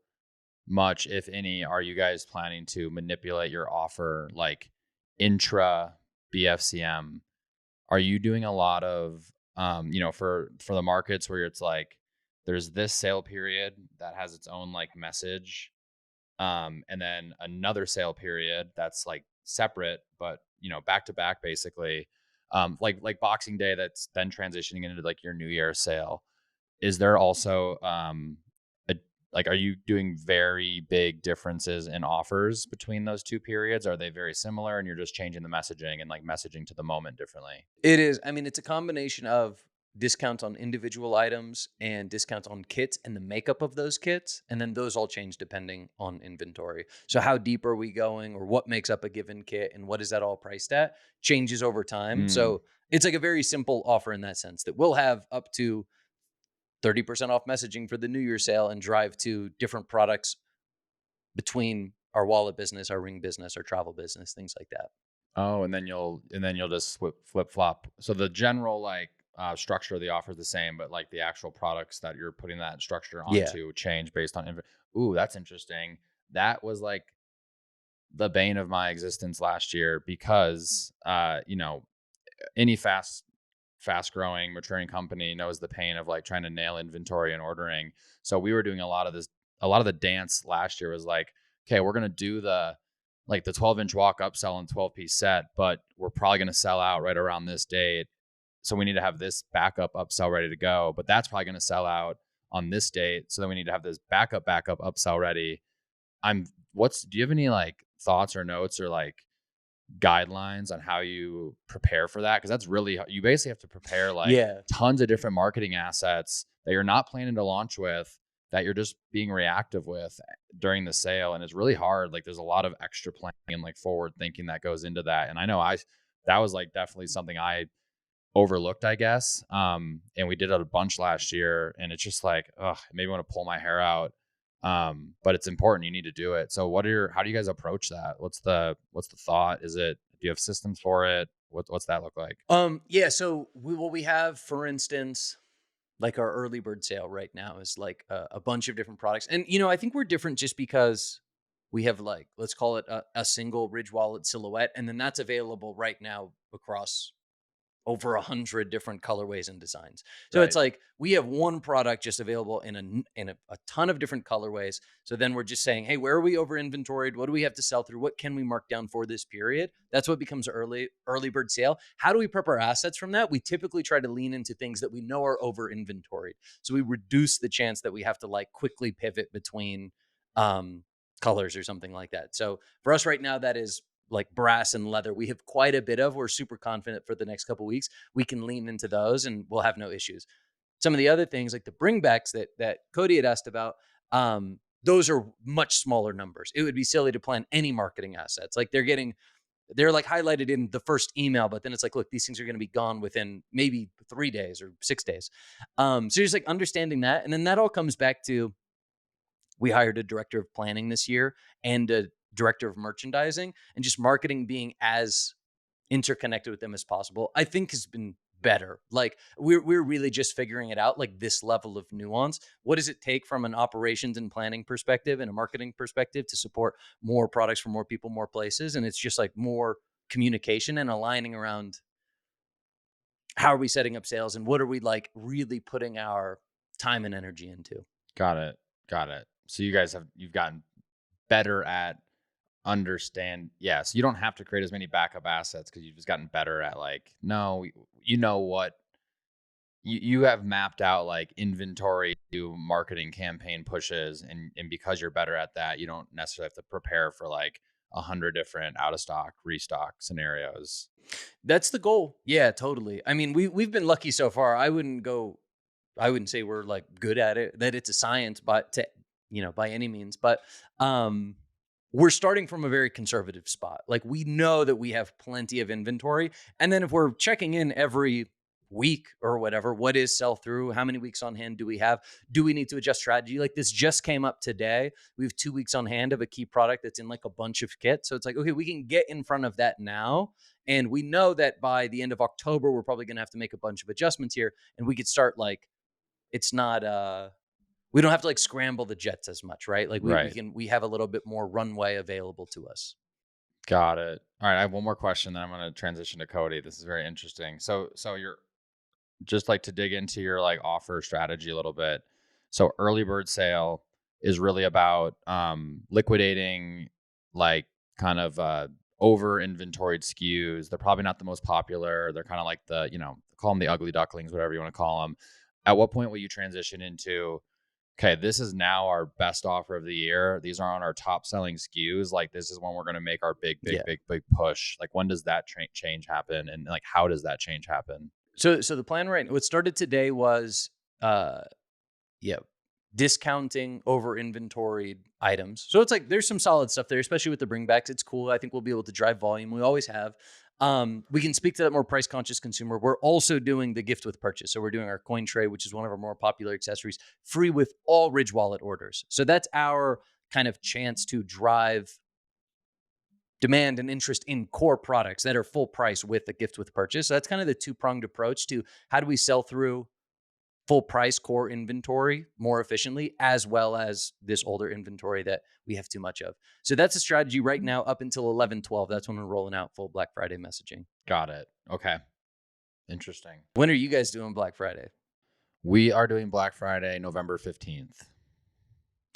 much, if any, are you guys planning to manipulate your offer like intra BFCM? Are you doing a lot of for the markets where it's like there's this sale period that has its own like message, and then another sale period that's like separate but back to back basically, like Boxing Day that's then transitioning into like your New Year sale. Is there also a, like, are you doing very big differences in offers between those two periods? Are they very similar and you're just changing the messaging and like messaging to the moment differently? It is. I mean, it's a combination of discounts on individual items and discounts on kits and the makeup of those kits. And then those all change depending on inventory. So how deep are we going, or what makes up a given kit, and what is that all priced at, changes over time. Mm. So it's like a very simple offer in that sense, that we'll have up to 30% off messaging for the New Year sale and drive to different products between our wallet business, our ring business, our travel business, things like that. Oh, and then you'll just flip flop. So the general like structure of the offer is the same, but like the actual products that you're putting that structure Yeah. onto change based on. Ooh, that's interesting. That was like the bane of my existence last year because any fast growing maturing company knows the pain of like trying to nail inventory and ordering. So we were doing a lot of the dance last year was like, okay, we're going to do the 12-inch walk upsell and 12-piece set, but we're probably going to sell out right around this date. So we need to have this backup upsell ready to go, but that's probably going to sell out on this date. So then we need to have this backup upsell ready. Do you have any like thoughts or notes or like guidelines on how you prepare for that? Because that's really, you basically have to prepare like Yeah. tons of different marketing assets that you're not planning to launch with, that you're just being reactive with during the sale. And it's really hard. Like there's a lot of extra planning and like forward thinking that goes into that. And I know that was like definitely something I overlooked, I guess. And we did it a bunch last year, and it's just like, ugh, maybe want to pull my hair out. But it's important. You need to do it. So how do you guys approach that? What's the thought? Do you have systems for it? What's that look like? Yeah. So what we have, for instance, like our early bird sale right now is like a bunch of different products. And, I think we're different just because We have like, let's call it a single Ridge Wallet silhouette. And then that's available right now across over 100 different colorways and designs. So it's Right. like we have one product just available in a ton of different colorways. So then we're just saying, hey, where are we over inventoried? What do we have to sell through? What can we mark down for this period? That's what becomes early bird sale. How do we prep our assets from that? We typically try to lean into things that we know are over inventoried. So we reduce the chance that we have to like quickly pivot between colors or something like that. So for us right now, that is like brass and leather. We have quite a bit of. We're super confident for the next couple of weeks. We can lean into those and we'll have no issues. Some of the other things like the bringbacks that Cody had asked about, those are much smaller numbers. It would be silly to plan any marketing assets. Like they're like highlighted in the first email, but then it's like, look, these things are going to be gone within maybe 3 days or 6 days. So just like understanding that. And then that all comes back to, we hired a director of planning this year and a director of merchandising, and just marketing being as interconnected with them as possible, I think has been better. Like we're really just figuring it out, like this level of nuance. What does it take from an operations and planning perspective and a marketing perspective to support more products for more people, more places? And it's just like more communication and aligning around how are we setting up sales and what are we like really putting our time and energy into. Got it. Got it. So you've gotten better at understand. Yes, you don't have to create as many backup assets because you've just gotten better at like, no, you know what you have mapped out like inventory to marketing campaign pushes, and because you're better at that, you don't necessarily have to prepare for like 100 different out of stock, restock scenarios. That's the goal. Yeah, totally. I mean, we've been lucky so far. I wouldn't say we're like good at it, that it's a science, but by any means, but we're starting from a very conservative spot. Like we know that we have plenty of inventory. And then if we're checking in every week or whatever, what is sell through? How many weeks on hand do we have? Do we need to adjust strategy? Like this just came up today. We have 2 weeks on hand of a key product that's in like a bunch of kits. So it's like, okay, we can get in front of that now. And we know that by the end of October, we're probably going to have to make a bunch of adjustments here. And we could start like, it's not we don't have to like scramble the jets as much, right? Like Right. we have a little bit more runway available to us. Got it. All right, I have one more question, then I'm going to transition to Cody. This is very interesting. So you're just like to dig into your like offer strategy a little bit. So early bird sale is really about liquidating like kind of over inventoried SKUs. They're probably not the most popular. They're kind of like the, call them the ugly ducklings, whatever you want to call them. At what point will you transition into, okay, this is now our best offer of the year. These are on our top selling SKUs. Like this is when we're going to make our big push. Like when does that change happen? And like, how does that change happen? So the plan what started today was, discounting over inventoried items. So it's like, there's some solid stuff there, especially with the bringbacks. It's cool. I think we'll be able to drive volume. We always have. We can speak to that more price conscious consumer. We're also doing the gift with purchase. So we're doing our coin tray, which is one of our more popular accessories, free with all Ridge Wallet orders. So that's our kind of chance to drive demand and interest in core products that are full price with a gift with purchase. So that's kind of the two-pronged approach to how do we sell through full price core inventory more efficiently, as well as this older inventory that we have too much of. So that's a strategy right now up until 11/12. That's when we're rolling out full Black Friday messaging. Got it. Okay. Interesting. When are you guys doing Black Friday? We are doing Black Friday, November 15th.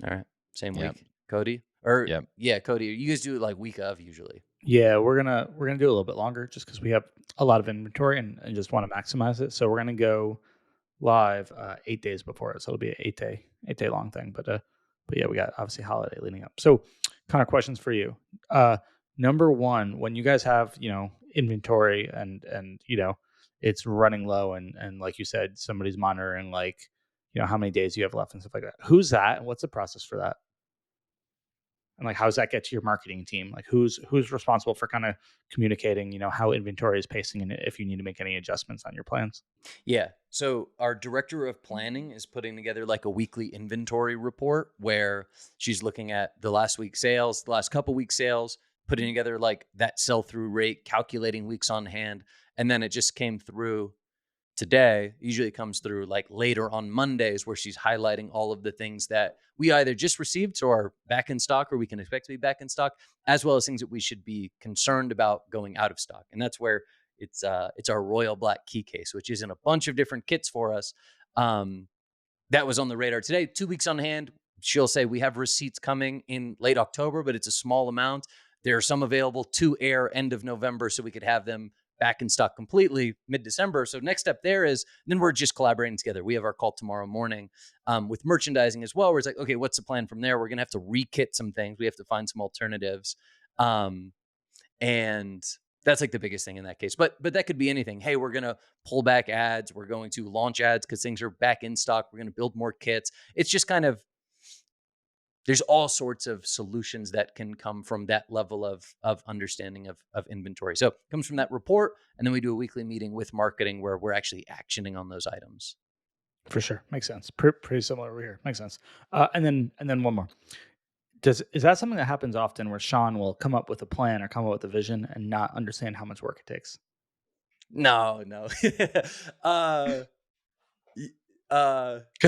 All right. Same Yep. week, Cody? Or Yep. yeah, Cody, you guys do it like week of usually. Yeah, we're gonna do a little bit longer just because we have a lot of inventory and just want to maximize it. So we're gonna go live 8 days before it. So it'll be an 8 day long thing. But yeah, we got obviously holiday leading up. So kind of questions for you. Number one, when you guys have inventory and it's running low and like you said, somebody's monitoring like how many days you have left and stuff like that. Who's that and what's the process for that? And like, how does that get to your marketing team? Like, who's responsible for kind of communicating, how inventory is pacing and if you need to make any adjustments on your plans? Yeah. So our director of planning is putting together like a weekly inventory report where she's looking at the last week's sales, the last couple weeks sales, putting together like that sell-through rate, calculating weeks on hand. And then it just came through today. Usually it comes through like later on Mondays, where she's highlighting all of the things that we either just received or are back in stock, or we can expect to be back in stock, as well as things that we should be concerned about going out of stock. And that's where it's our Royal Black key case, which is in a bunch of different kits for us. That was on the radar today. 2 weeks on hand. She'll say we have receipts coming in late October, but it's a small amount. There are some available to air end of November, so we could have them back in stock completely mid-December. So next step there is, then we're just collaborating together. We have our call tomorrow morning with merchandising as well, where it's like, okay, what's the plan from there? We're going to have to re-kit some things. We have to find some alternatives. And that's like the biggest thing in that case. But that could be anything. Hey, we're going to pull back ads. We're going to launch ads because things are back in stock. We're going to build more kits. It's just kind of, there's all sorts of solutions that can come from that level of understanding of inventory. So it comes from that report, and then we do a weekly meeting with marketing where we're actually actioning on those items. For sure, makes sense. Pretty similar over here. Makes sense. And then one more. Is that something that happens often, where Sean will come up with a plan or come up with a vision and not understand how much work it takes? No. Because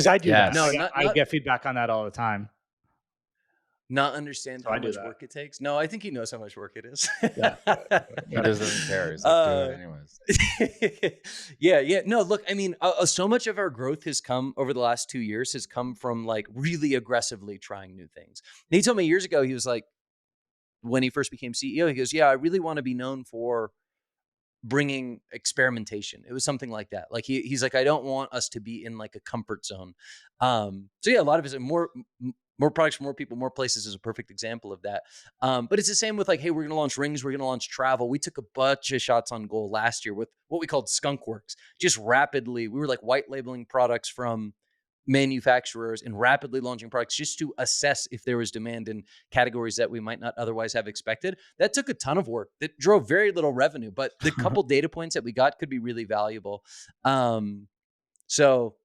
I do that. Yes. No, I get feedback on that all the time. Not understand So how I do much that. work it takes. No, I think he knows how much work it is. Yeah. He doesn't care. He's like, do it anyways. Yeah. No, look, I mean, so much of our growth has come over the last 2 years has come from like really aggressively trying new things. And he told me years ago, he was like, when he first became CEO, he goes, yeah, I really want to be known for bringing experimentation. It was something like that. Like he's like, I don't want us to be in like a comfort zone. So yeah, a lot of it is more products for more people, more places is a perfect example of that. But it's the same with like, hey, we're going to launch rings. We're going to launch travel. We took a bunch of shots on goal last year with what we called skunk works. Just rapidly, we were like white labeling products from manufacturers and rapidly launching products just to assess if there was demand in categories that we might not otherwise have expected. That took a ton of work that drove very little revenue, but the couple data points that we got could be really valuable. So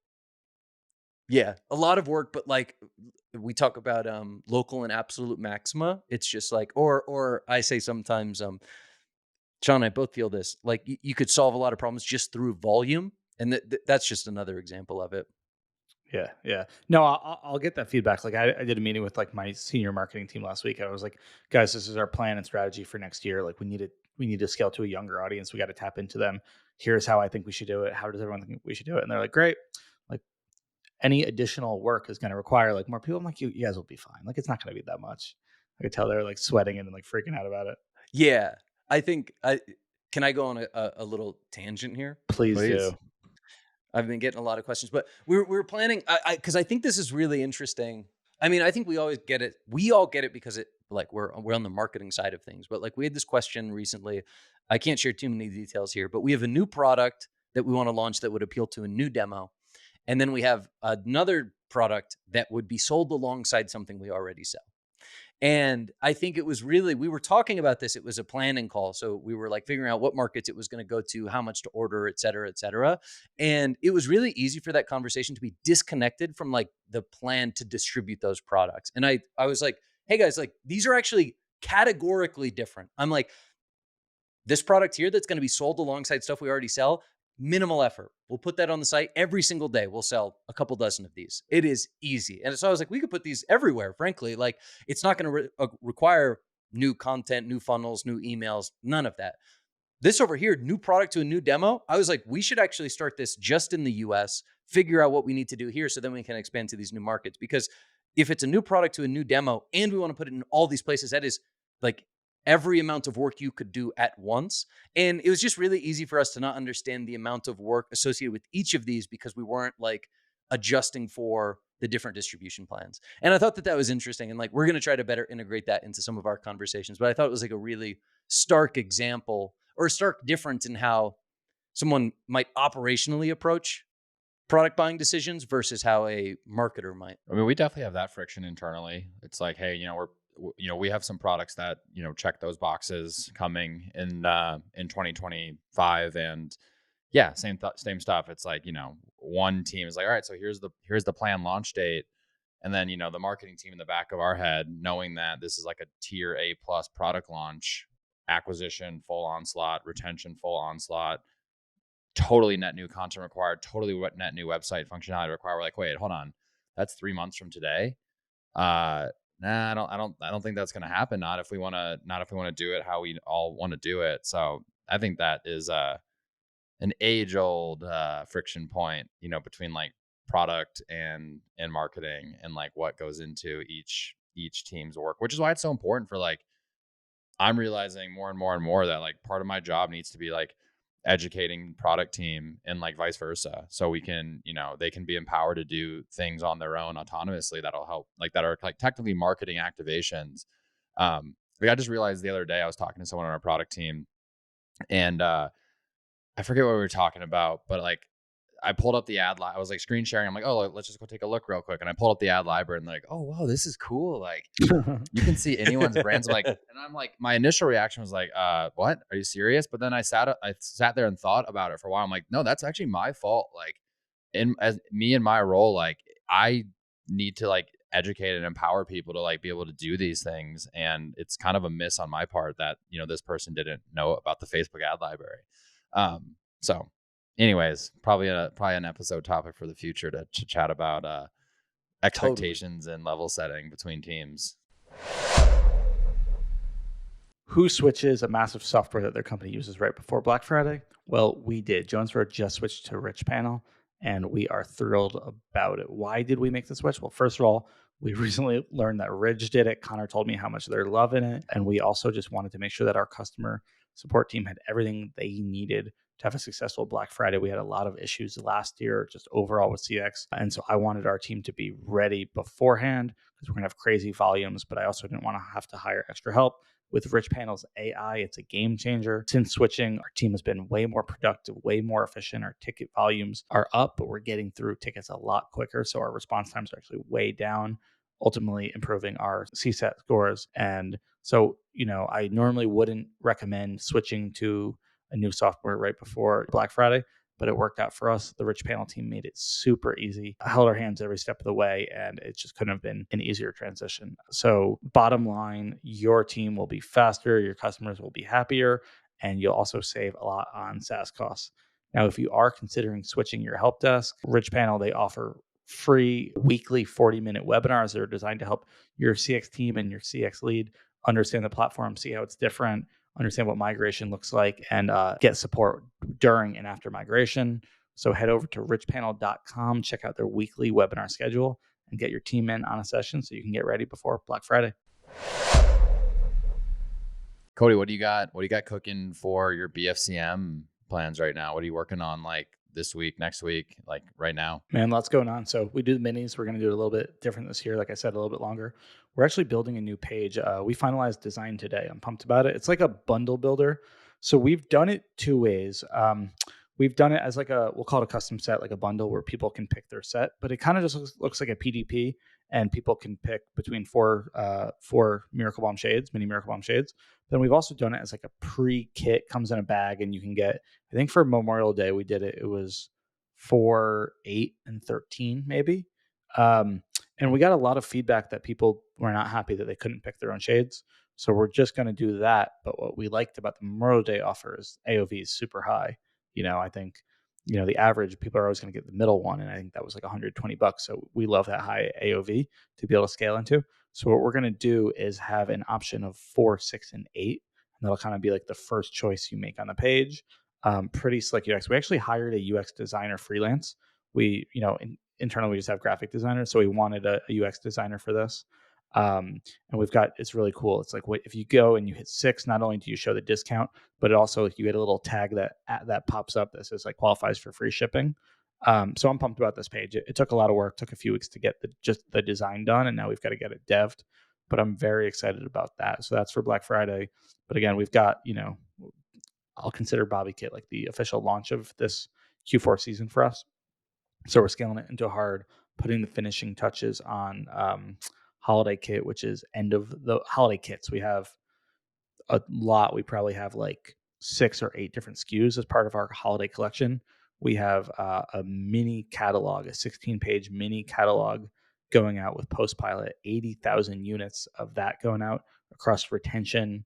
yeah, a lot of work, but like we talk about local and absolute maxima. It's just like, or I say sometimes, Sean and I both feel this, like you could solve a lot of problems just through volume. And that's just another example of it. Yeah. No, I'll get that feedback. Like I did a meeting with like my senior marketing team last week. I was like, guys, this is our plan and strategy for next year. Like we need to scale to a younger audience. We got to tap into them. Here's how I think we should do it. How does everyone think we should do it? And they're like, great. Like any additional work is going to require like more people. I'm like, you guys will be fine. Like it's not going to be that much. I could tell they're like sweating and like freaking out about it. Yeah, I think can I go on a little tangent here? Please do. I've been getting a lot of questions, but we were planning, because I think this is really interesting. I mean, I think we always get it. We all get it because it like we're on the marketing side of things. But like we had this question recently. I can't share too many details here, but we have a new product that we want to launch that would appeal to a new demo, and then we have another product that would be sold alongside something we already sell. And I think it was really, we were talking about this. It was a planning call. So we were like figuring out what markets it was going to go to, how much to order, et cetera, et cetera. And it was really easy for that conversation to be disconnected from like the plan to distribute those products. And I was like, hey guys, like these are actually categorically different. I'm like, this product here that's going to be sold alongside stuff we already sell, minimal effort. We'll put that on the site every single day. We'll sell a couple dozen of these. It is easy. And so I was like, we could put these everywhere, frankly. Like it's not going to require new content, new funnels, new emails, none of that. This over here, new product to a new demo. I was like, we should actually start this just in the US, figure out what we need to do here so then we can expand to these new markets. Because if it's a new product to a new demo and we want to put it in all these places, that is like every amount of work you could do at once. And it was just really easy for us to not understand the amount of work associated with each of these because we weren't like adjusting for the different distribution plans. And I thought that was interesting. And like, we're going to try to better integrate that into some of our conversations. But I thought it was like a really stark example or a stark difference in how someone might operationally approach product buying decisions versus how a marketer might. I mean, we definitely have that friction internally. It's like, hey, we have some products that, check those boxes coming in 2025. And yeah, same stuff. It's like, one team is like, all right, so here's the planned launch date. And then, the marketing team in the back of our head, knowing that this is like a tier A+ product launch, acquisition, full onslaught, retention, full onslaught, totally net new content required, totally net new website functionality required. We're like, wait, hold on, that's 3 months from today. Nah, I don't think that's going to happen. Not if we want to do it how we all want to do it. So I think that is an age old friction point, between like product and marketing, and like what goes into each team's work, which is why it's so important for like, I'm realizing more and more and more that like part of my job needs to be like educating product team and like vice versa. So we can, they can be empowered to do things on their own autonomously that'll help, like that are like technically marketing activations. Like I just realized the other day I was talking to someone on our product team, and I forget what we were talking about, but like I pulled up the ad. I was like screen sharing. I'm like, oh, let's just go take a look real quick. And I pulled up the ad library and like, oh, wow, this is cool. Like you can see anyone's brands. Like, and I'm like, my initial reaction was like, what? Are you serious? But then I sat there and thought about it for a while. I'm like, no, that's actually my fault. Like as me in my role, like I need to like educate and empower people to like be able to do these things. And it's kind of a miss on my part that, this person didn't know about the Facebook ad library. So anyways, probably an episode topic for the future to chat about expectations and level setting between teams. Who switches a massive software that their company uses right before Black Friday? Well, we did. Jones Road just switched to Richpanel, and we are thrilled about it. Why did we make the switch? Well, first of all, we recently learned that Ridge did it. Connor told me how much they're loving it. And we also just wanted to make sure that our customer support team had everything they needed to have a successful Black Friday. We had a lot of issues last year, just overall with CX. And so I wanted our team to be ready beforehand because we're going to have crazy volumes, but I also didn't want to have to hire extra help. With Richpanel's AI, it's a game changer. Since switching, our team has been way more productive, way more efficient. Our ticket volumes are up, but we're getting through tickets a lot quicker. So our response times are actually way down, ultimately improving our CSAT scores. And so, I normally wouldn't recommend switching to a new software right before Black Friday, but it worked out for us. The Richpanel team made it super easy. I held our hands every step of the way, and it just couldn't have been an easier transition. So bottom line, your team will be faster, your customers will be happier, and you'll also save a lot on SaaS costs. Now, if you are considering switching your help desk, Richpanel, they offer free weekly 40-minute webinars that are designed to help your CX team and your CX lead understand the platform, see how it's different, understand what migration looks like, and get support during and after migration. So head over to richpanel.com, check out their weekly webinar schedule, and get your team in on a session so you can get ready before Black Friday. Cody, what do you got? What do you got cooking for your BFCM plans right now? What are you working on like this week, next week, like right now? Man, lots going on. So we do the minis. We're going to do it a little bit different this year. Like I said, a little bit longer. We're actually building a new page. We finalized design today. I'm pumped about it. It's like a bundle builder. So we've done it two ways. We've done it as like we'll call it a custom set, like a bundle where people can pick their set, but it kind of just looks like a PDP, and people can pick between four Miracle Bomb shades, mini Miracle Bomb shades. Then we've also done it as like a pre-kit, comes in a bag, and you can get, I think for Memorial Day, we did it. It was 4, 8, and 13, maybe. And we got a lot of feedback that people were not happy that they couldn't pick their own shades. So we're just going to do that. But what we liked about the Memorial Day offer is AOV is super high. I think, the average people are always going to get the middle one. And I think that was like $120. So we love that high AOV to be able to scale into. So what we're going to do is have an option of 4, 6, and 8. And that'll kind of be like the first choice you make on the page. Pretty slick UX. We actually hired a UX designer freelance. We, internally we just have graphic designers, so we wanted a UX designer for this. And it's really cool. It's like, if you go and you hit 6, not only do you show the discount, but it also, you get a little tag that pops up that says like qualifies for free shipping. So I'm pumped about this page. It took a lot of work, took a few weeks to get just the design done, and now we've got to get it dev'd. But I'm very excited about that. So that's for Black Friday. But again, we've got, I'll consider Bobby Kit like the official launch of this Q4 season for us. So we're scaling it into hard, putting the finishing touches on Holiday Kit, which is end of the holiday kits. We have a lot. We probably have like 6 or 8 different SKUs as part of our holiday collection. We have a mini catalog, a 16-page mini catalog going out with post-pilot, 80,000 units of that going out across retention,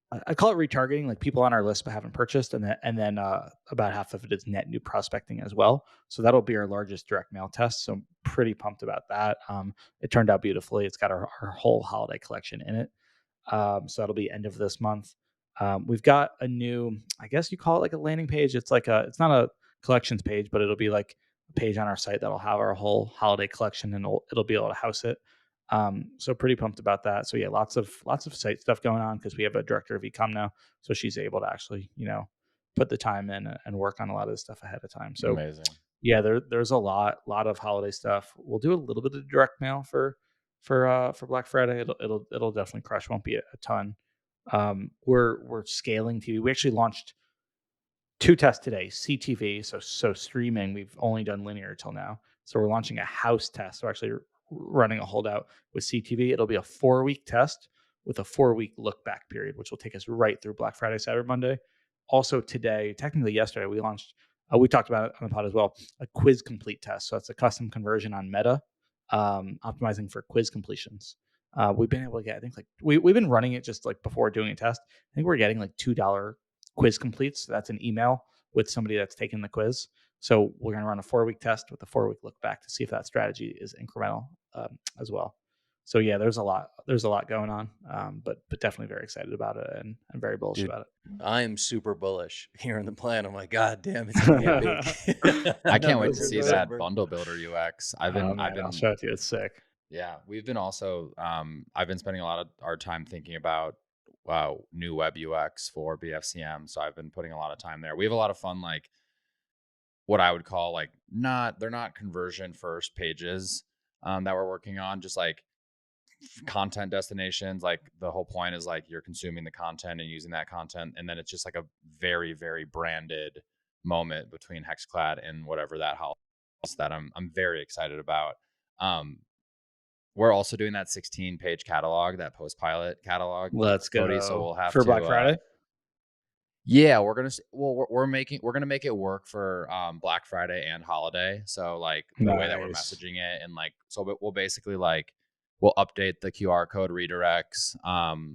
I call it retargeting, like people on our list but haven't purchased, and then about half of it is net new prospecting as well. So that'll be our largest direct mail test. So I'm pretty pumped about that. It turned out beautifully. It's got our whole holiday collection in it. So that'll be end of this month. We've got a new, I guess you call it like a landing page. It's not a collections page, but it'll be like a page on our site that'll have our whole holiday collection, and it'll be able to house it. So pretty pumped about that. So yeah, lots of site stuff going on because we have a director of ecom now, so she's able to actually put the time in and work on a lot of this stuff ahead of time. So Amazing. yeah, there's a lot of holiday stuff. We'll do a little bit of direct mail for Black Friday. It'll definitely crush. Won't be a ton. We're scaling TV. We actually launched 2 tests today. CTV, so streaming. We've only done linear till now. So we're launching a Haus test. We're actually running a holdout with CTV. It'll be a 4-week test with a 4-week look back period, which will take us right through Black Friday, Cyber Monday. Also today, technically yesterday, we launched. We talked about it on the pod as well. A quiz complete test. So it's a custom conversion on Meta, optimizing for quiz completions. We've been able to get, I think, like we've been running it just like before doing a test. I think we're getting like $2 quiz completes. So that's an email with somebody that's taken the quiz. So we're going to run a 4-week test with a 4-week look back to see if that strategy is incremental as well. So yeah, there's a lot going on, but definitely very excited about it and very bullish about it. I am super bullish here on the plan. I'm like, God damn, it's gonna get big. I can't wait to That's see good. that bundle builder UX. I'll show it to you. It's sick. Yeah, we've been also I've been spending a lot of our time thinking about new web UX for BFCM. So I've been putting a lot of time there. We have a lot of fun, like what I would call like they're not conversion first pages that we're working on, just like content destinations. Like the whole point is like you're consuming the content and using that content, and then it's just like a very, very branded moment between Hexclad and whatever that house that I'm very excited about. We're also doing that 16-page catalog, that post pilot catalog. Let's go. Cody, so we'll have for to Black Friday. Yeah, we're gonna make it work for Black Friday and holiday. So like the way that we're messaging it, and like so we'll basically like we'll update the QR code redirects.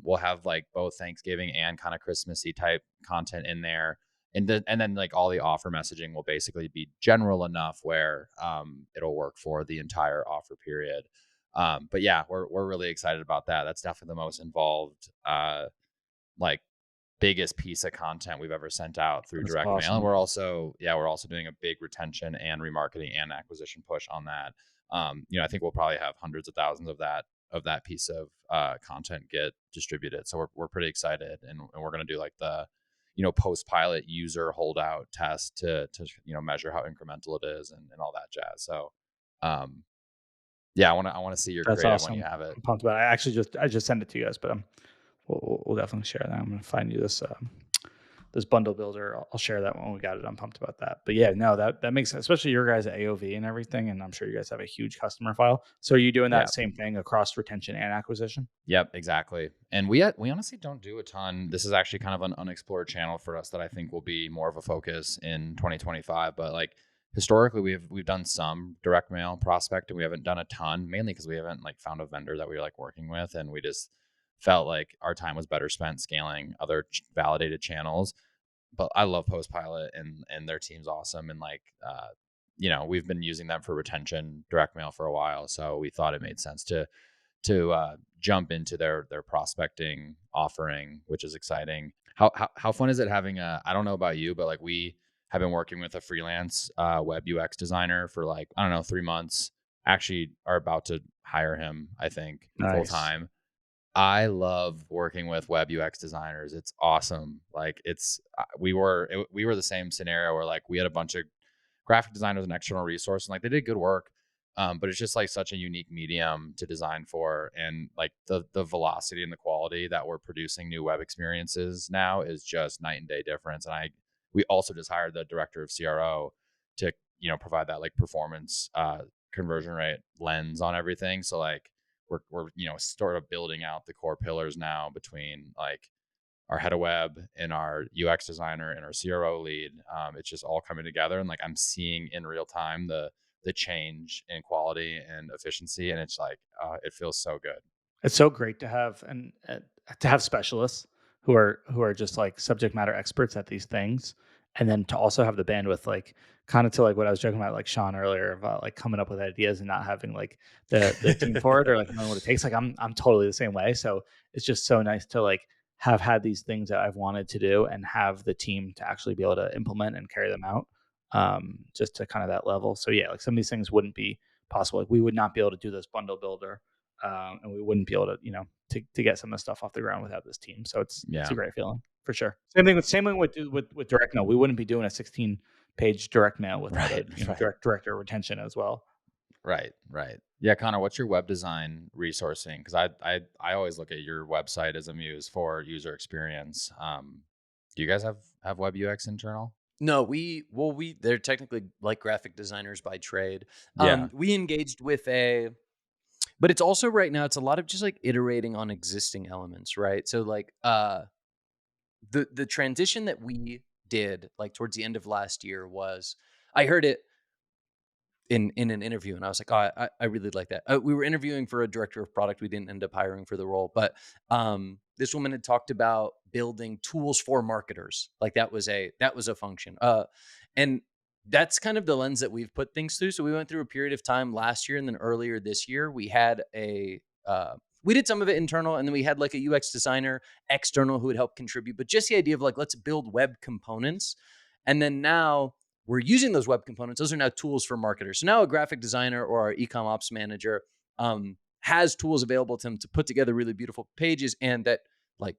We'll have like both Thanksgiving and kind of Christmassy type content in there. And then like all the offer messaging will basically be general enough where it'll work for the entire offer period. But yeah, we're really excited about that. That's definitely the most involved like biggest piece of content we've ever sent out through direct mail. And we're also doing a big retention and remarketing and acquisition push on that. I think we'll probably have hundreds of thousands of that piece of content get distributed. So we're pretty excited, and we're going to do like the post pilot user holdout test to measure how incremental it is and all that jazz. So yeah, I want to see your creative awesome. when you have it. I'm pumped about it. I just sent it to you guys, but we'll definitely share that. I'm going to find you this bundle builder. I'll share that when we got it. I'm pumped about that. But yeah, no, that makes sense, especially your guys' AOV and everything. And I'm sure you guys have a huge customer file. So are you doing that same thing across retention and acquisition? Yep, exactly. And we honestly don't do a ton. This is actually kind of an unexplored channel for us that I think will be more of a focus in 2025. But like historically, we've done some direct mail prospecting. We haven't done a ton, mainly because we haven't like found a vendor that we were like working with, and we just felt like our time was better spent scaling other validated channels. But I love Postpilot, and their team's awesome. And like, we've been using them for retention direct mail for a while. So we thought it made sense to jump into their prospecting offering, which is exciting. How fun is it having I don't know about you, but like we have been working with a freelance web UX designer for like, I don't know, 3 months. Actually are about to hire him, I think, full time. I love working with web UX designers. It's awesome. Like we were the same scenario where like we had a bunch of graphic designers and external resource, and like they did good work. But it's just like such a unique medium to design for, and like the velocity and the quality that we're producing new web experiences now is just night and day difference. And we also just hired the director of CRO to provide that like performance conversion rate lens on everything. So like we're sort of building out the core pillars now between like our head of web and our UX designer and our CRO lead. It's just all coming together, and like I'm seeing in real time the change in quality and efficiency, and it's like it feels so good. It's so great to have to have specialists who are just like subject matter experts at these things, and then to also have the bandwidth, like kind of to like what I was joking about, like Sean earlier about like coming up with ideas and not having like the team for it or like knowing what it takes. Like I'm totally the same way. So it's just so nice to like have had these things that I've wanted to do and have the team to actually be able to implement and carry them out. Just to kind of that level. So yeah, like some of these things wouldn't be possible. Like we would not be able to do this bundle builder, and we wouldn't be able to, to get some of the stuff off the ground without this team. So it's a great feeling for sure. Same thing with direct mail. We wouldn't be doing a 16-page direct mail without director retention as well. Right. Yeah, Connor, what's your web design resourcing? Because I always look at your website as a muse for user experience. Do you guys have web UX internal? No, they're technically like graphic designers by trade. Yeah. We engaged with but it's also right now, it's a lot of just like iterating on existing elements, right? So like the transition that we did like towards the end of last year was, I heard it in an interview and I was like, oh, I really like that. We were interviewing for a director of product. We didn't end up hiring for the role, but this woman had talked about building tools for marketers. Like that was a function. And that's kind of the lens that we've put things through. So we went through a period of time last year and then earlier this year, we had we did some of it internal and then we had like a UX designer external who would help contribute, but just the idea of like, let's build web components. And then now we're using those web components. Those are now tools for marketers. So now a graphic designer or our e-com ops manager has tools available to them to put together really beautiful pages and that like,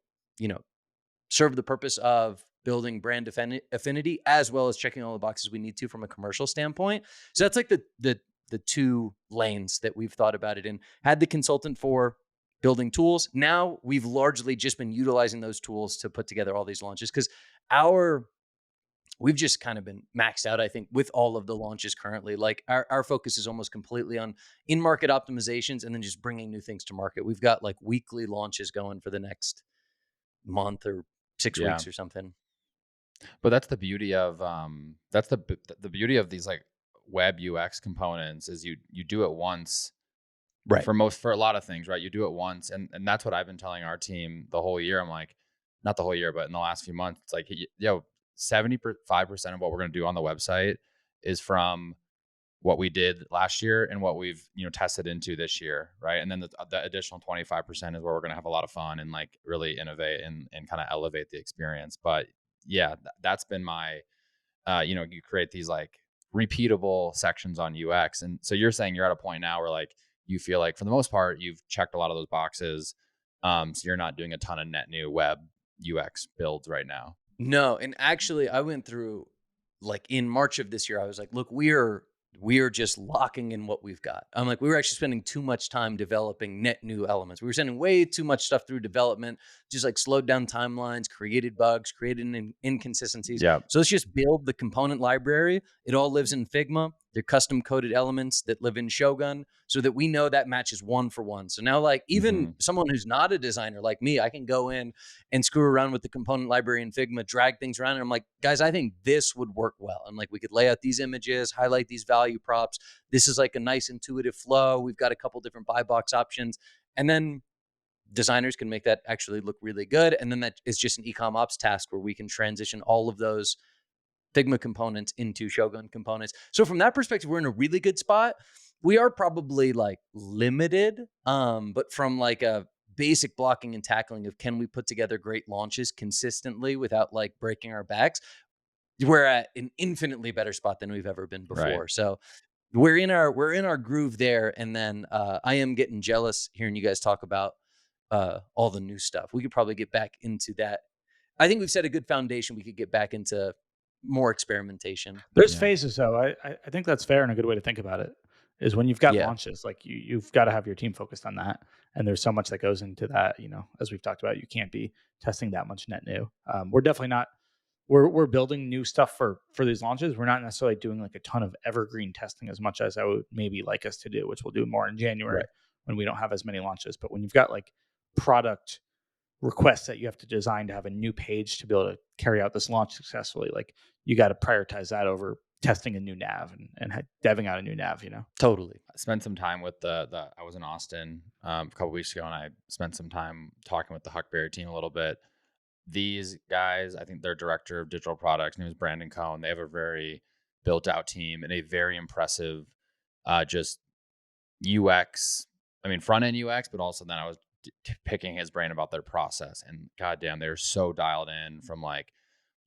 serve the purpose of building brand affinity as well as checking all the boxes we need to from a commercial standpoint. So that's like the two lanes that we've thought about it in. Had the consultant for building tools. Now we've largely just been utilizing those tools to put together all these launches because we've just kind of been maxed out, I think, with all of the launches currently. Like our focus is almost completely on in-market optimizations and then just bringing new things to market. We've got like weekly launches going for the next month or 6 weeks or something. But that's the beauty of that's the beauty of these like web UX components is you do it once. Right. For a lot of things, right? You do it once. And that's what I've been telling our team the whole year. I'm like, not the whole year, but in the last few months, it's like, 75% of what we're going to do on the website is from what we did last year and what we've, tested into this year. Right. And then the additional 25% is where we're going to have a lot of fun and like really innovate and kind of elevate the experience. But yeah, that's been my, you create these like repeatable sections on UX. And so you're saying you're at a point now where like, you feel like for the most part, you've checked a lot of those boxes. So you're not doing a ton of net new web UX builds right now. No. And actually I went through like in March of this year, I was like, look, we are just locking in what we've got. I'm like, we were actually spending too much time developing net new elements. We were sending way too much stuff through development, just like slowed down timelines, created bugs, created inconsistencies. Yeah. So let's just build the component library. It all lives in Figma. They're custom coded elements that live in Shogun so that we know that matches one for one. So now like even someone who's not a designer like me, I can go in and screw around with the component library in Figma, drag things around. And I'm like, guys, I think this would work well. And like, we could lay out these images, highlight these value props. This is like a nice intuitive flow. We've got a couple different buy box options. And then designers can make that actually look really good. And then that is just an e-com ops task where we can transition all of those Figma components into Shogun components. So from that perspective, we're in a really good spot. We are probably like limited, but from like a basic blocking and tackling of can we put together great launches consistently without like breaking our backs, we're at an infinitely better spot than we've ever been before. Right. So we're in our groove there. And then I am getting jealous hearing you guys talk about all the new stuff. We could probably get back into that. I think we've set a good foundation. We could get back into more experimentation. There's phases though. I think that's fair and a good way to think about it is when you've got launches, like you've got to have your team focused on that. And there's so much that goes into that, as we've talked about, you can't be testing that much net new. We're definitely not, we're building new stuff for these launches. We're not necessarily doing like a ton of evergreen testing as much as I would maybe like us to do, which we'll do more in January when we don't have as many launches. But when you've got like product requests that you have to design to have a new page to be able to carry out this launch successfully, like you got to prioritize that over testing a new nav and deving out a new nav, Totally. I spent some time with I was in Austin a couple weeks ago and I spent some time talking with the Huckberry team a little bit. these guys, I think their director of digital products, name is Brandon Cohn. They have a very built out team and a very impressive just UX. I mean, front end UX, but also then I was picking his brain about their process. And goddamn, they're so dialed in from like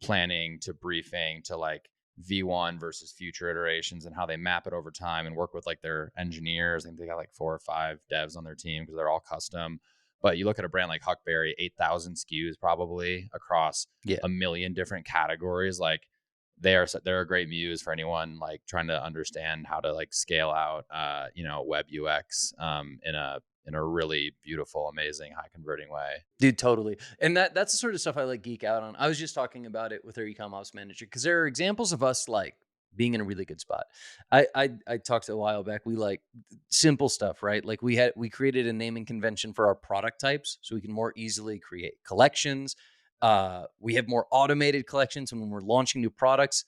planning to briefing to like V1 versus future iterations and how they map it over time and work with like their engineers. I think they got like 4 or 5 devs on their team because they're all custom. But you look at a brand like Huckberry, 8,000 SKUs probably across Yeah. a million different categories. Like they're a great muse for anyone like trying to understand how to like scale out web UX in a really beautiful, amazing, high converting way. Dude, totally. And that's the sort of stuff I like geek out on. I was just talking about it with our ecom ops manager because there are examples of us like being in a really good spot. I talked a while back. We like simple stuff, right? Like we created a naming convention for our product types so we can more easily create collections. We have more automated collections, and when we're launching new products,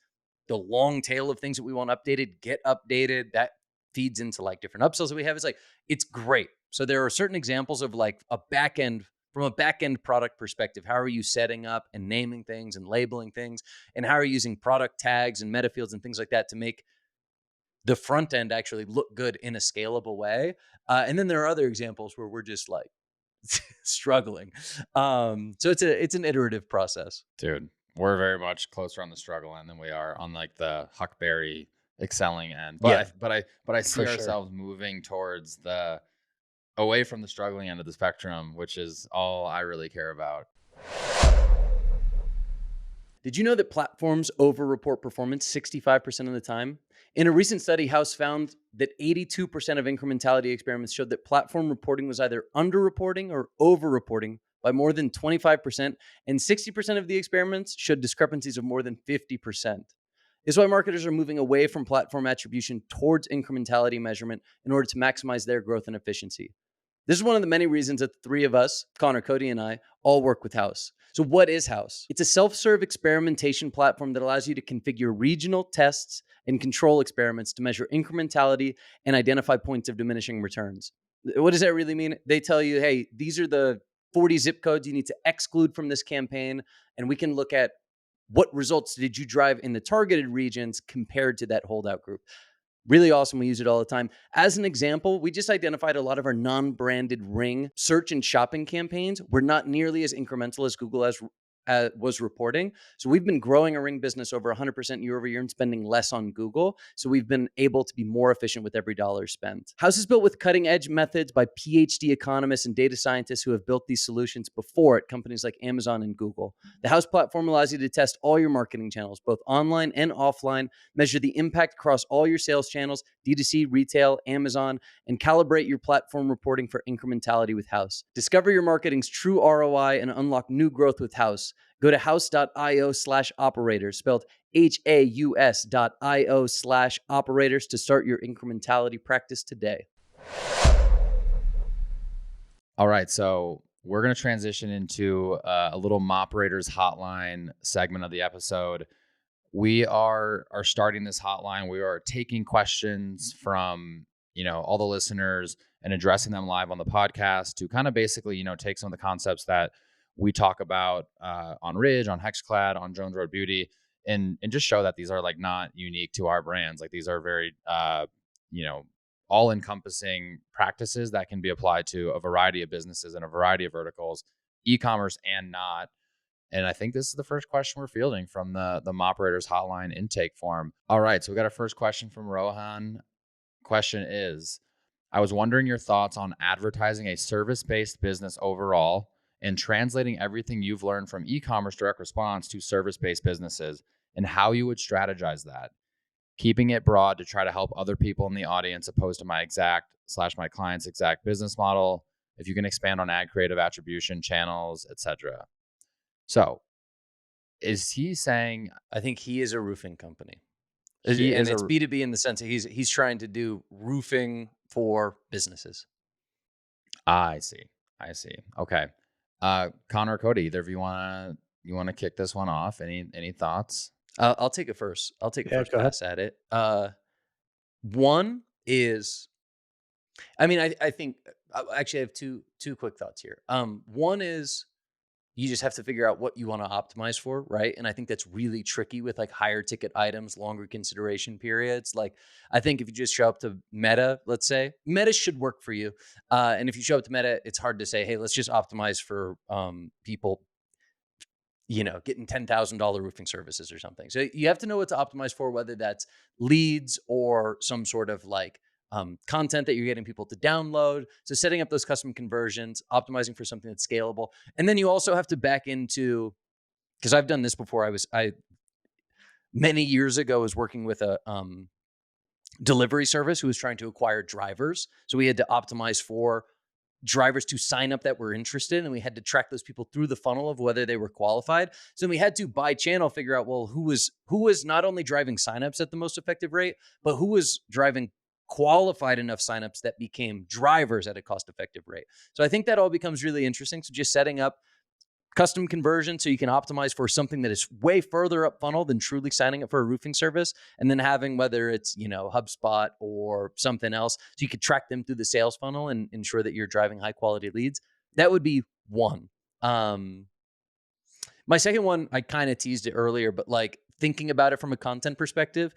the long tail of things that we want updated get updated. That feeds into like different upsells that we have. It's great. So there are certain examples of like from a back end product perspective. How are you setting up and naming things and labeling things? And how are you using product tags and meta fields and things like that to make the front end actually look good in a scalable way? And then there are other examples where we're just like struggling. So it's an iterative process. Dude, we're very much closer on the struggle end than we are on like the Huckberry excelling end. But Yeah, I see for sure. ourselves moving towards the away from the struggling end of the spectrum, which is all I really care about. Did you know that platforms overreport performance 65% of the time? In a recent study, Haus found that 82% of incrementality experiments showed that platform reporting was either underreporting or overreporting by more than 25%, and 60% of the experiments showed discrepancies of more than 50%. This is why marketers are moving away from platform attribution towards incrementality measurement in order to maximize their growth and efficiency. This is one of the many reasons that the three of us, Connor, Cody, and I, all work with Haus. So what is Haus? It's a self-serve experimentation platform that allows you to configure regional tests and control experiments to measure incrementality and identify points of diminishing returns. What does that really mean? They tell you, hey, these are the 40 zip codes you need to exclude from this campaign, and we can look at what results did you drive in the targeted regions compared to that holdout group. Really awesome. We use it all the time. As an example, we just identified a lot of our non-branded Ring search and shopping campaigns were not nearly as incremental as Google was reporting. So we've been growing our Ring business over 100% year over year and spending less on Google. So we've been able to be more efficient with every dollar spent. Haus is built with cutting edge methods by PhD economists and data scientists who have built these solutions before at companies like Amazon and Google. The Haus platform allows you to test all your marketing channels, both online and offline, measure the impact across all your sales channels, D2C, retail, Amazon, and calibrate your platform reporting for incrementality with Haus. Discover your marketing's true ROI and unlock new growth with Haus. Go to haus.io/operators, spelled HAUS.io/operators to start your incrementality practice today. All right, so we're going to transition into a little MOperators Hotline segment of the episode. We are starting this hotline. We are taking questions from all the listeners and addressing them live on the podcast to kind of basically take some of the concepts that we talk about on Ridge, on Hexclad, on Jones Road Beauty, and just show that these are like not unique to our brands. Like these are very all-encompassing practices that can be applied to a variety of businesses and a variety of verticals, e-commerce and not. And I think this is the first question we're fielding from the MOperators Hotline intake form. All right, so we got our first question from Rohan. Question is, I was wondering your thoughts on advertising a service-based business overall and translating everything you've learned from e-commerce direct response to service-based businesses and how you would strategize that. Keeping it broad to try to help other people in the audience opposed to my my client's exact business model. If you can expand on ad creative attribution, channels, etc. So is he saying? I think he is a roofing company. It's B2B in the sense that he's trying to do roofing for businesses. I see. Okay. Connor, Cody, either of you want to kick this one off? Any thoughts? I'll take it first. I'll take a first pass at it. One is, I mean, I think actually I have two quick thoughts here. One is You just have to figure out what you want to optimize for, right? And I think that's really tricky with like higher ticket items, longer consideration periods. Like, I think if you just show up to Meta, let's say, Meta should work for you. And if you show up to Meta, it's hard to say, hey, let's just optimize for people, getting $10,000 roofing services or something. So you have to know what to optimize for, whether that's leads or some sort of like content that you're getting people to download. So setting up those custom conversions, optimizing for something that's scalable. And then you also have to back into, because I've done this before. I many years ago was working with a delivery service who was trying to acquire drivers. So we had to optimize for drivers to sign up that were interested, and we had to track those people through the funnel of whether they were qualified. So we had to by channel figure out, well, who was not only driving signups at the most effective rate, but who was driving qualified enough signups that became drivers at a cost effective rate. So I think that all becomes really interesting. So just setting up custom conversion so you can optimize for something that is way further up funnel than truly signing up for a roofing service, and then having, whether it's HubSpot or something else, so you could track them through the sales funnel and ensure that you're driving high quality leads. That would be one. My second one, I kind of teased it earlier, but like thinking about it from a content perspective,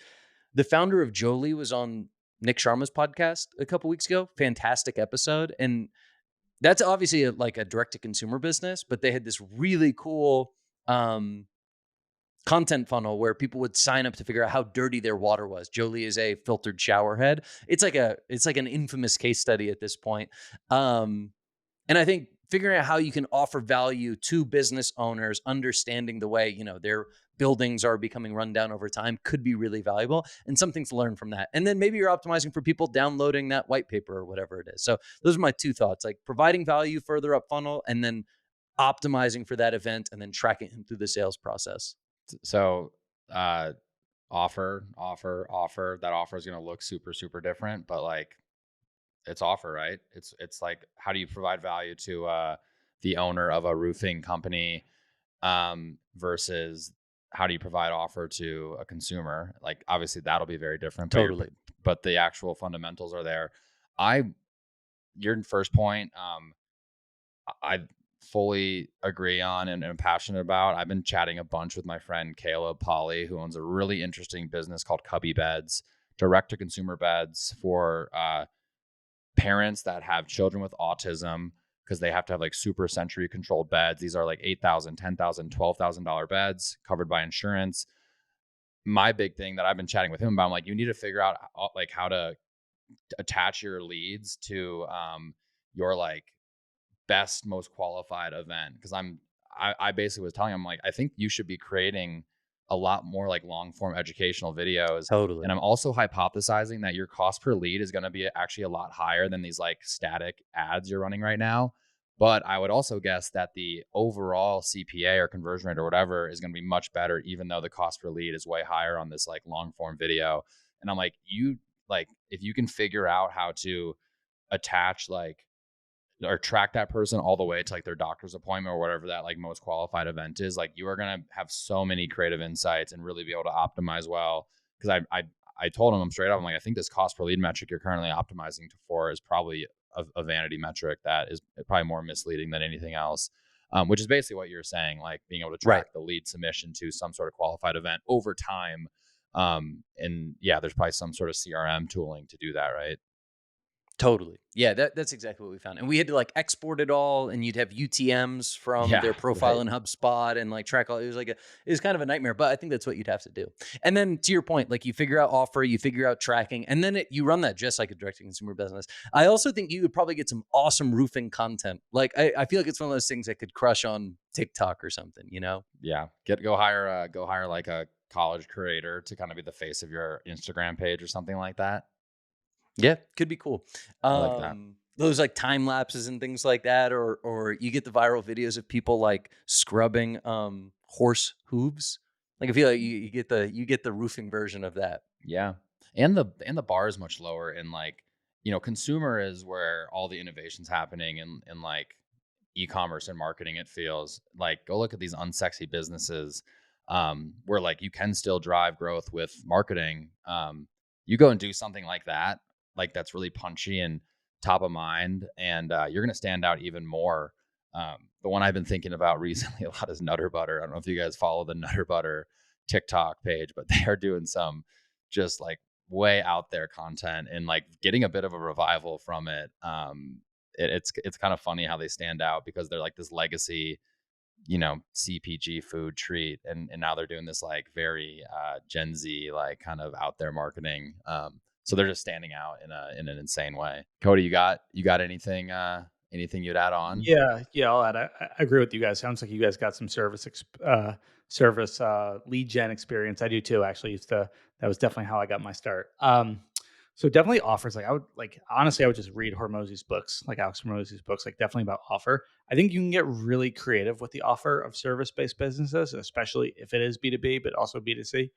the founder of Jolie was on Nick Sharma's podcast a couple weeks ago. Fantastic episode. And that's obviously like a direct-to-consumer business, but they had this really cool content funnel where people would sign up to figure out how dirty their water was. Jolie is a filtered shower head. It's like an infamous case study at this point. And I think figuring out how you can offer value to business owners, understanding the way, their buildings are becoming run down over time, could be really valuable, and something to learn from that. And then maybe you're optimizing for people downloading that white paper or whatever it is. So those are my two thoughts, like providing value further up funnel and then optimizing for that event and then tracking him through the sales process. So offer. That offer is going to look super, super different, but like it's offer, right? It's like, how do you provide value to the owner of a roofing company versus how do you provide offer to a consumer? Like, obviously that'll be very different. Totally. But the actual fundamentals are there. Your first point, I fully agree on and am passionate about. I've been chatting a bunch with my friend Caleb Polly, who owns a really interesting business called Cubby Beds, direct to consumer beds for parents that have children with autism, because they have to have like super sensory controlled beds. These are like $8,000, $10,000, $12,000 beds covered by insurance. My big thing that I've been chatting with him about, I'm like, you need to figure out like how to attach your leads to your like best, most qualified event. Because I basically was telling him, like, I think you should be creating a lot more like long form educational videos. Totally. And I'm also hypothesizing that your cost per lead is going to be actually a lot higher than these like static ads you're running right now. But I would also guess that the overall CPA or conversion rate or whatever is going to be much better, even though the cost per lead is way higher on this like long form video. And I'm like, if you can figure out how to attach like or track that person all the way to like their doctor's appointment or whatever that like most qualified event is, like you are going to have so many creative insights and really be able to optimize well. Because I told him, I'm straight up, I'm like, I think this cost per lead metric you're currently optimizing for is probably a vanity metric that is probably more misleading than anything else. Which is basically what you're saying, like being able to track the lead submission to some sort of qualified event over time. And yeah, there's probably some sort of CRM tooling to do that, right? Totally. Yeah, that's exactly what we found. And we had to like export it all, and you'd have UTMs from their profile in HubSpot and like track all. It was kind of a nightmare, but I think that's what you'd have to do. And then to your point, like you figure out offer, you figure out tracking, and then you run that just like a direct to consumer business. I also think you would probably get some awesome roofing content. Like I feel like it's one of those things that could crush on TikTok or something, Yeah. Go hire like a college creator to kind of be the face of your Instagram page or something like that. Yeah, could be cool. I like that. Those like time lapses and things like that, or you get the viral videos of people like scrubbing horse hooves. Like I feel like you get the roofing version of that. Yeah. And the bar is much lower, and like, consumer is where all the innovation's happening in like e-commerce and marketing. It feels like, go look at these unsexy businesses where like you can still drive growth with marketing. You go and do something like that, like that's really punchy and top of mind, and you're going to stand out even more The one I've been thinking about recently a lot is Nutter Butter. I don't know if you guys follow the Nutter Butter TikTok page, but they are doing some just like way out there content and like getting a bit of a revival from it. It's kind of funny how they stand out because they're like this legacy, CPG food treat, and now they're doing this like very Gen Z like kind of out there marketing. So they're just standing out in an insane way. Cody, you got anything you'd add on? Yeah, I'll add. I agree with you guys. Sounds like you guys got some service lead gen experience. I do too. Actually, that was definitely how I got my start. So definitely offers. Like I would honestly, I would just read Hormozy's books, like Alex Hormozy's books, like definitely about offer. I think you can get really creative with the offer of service-based businesses, especially if it is B2B, but also B2C.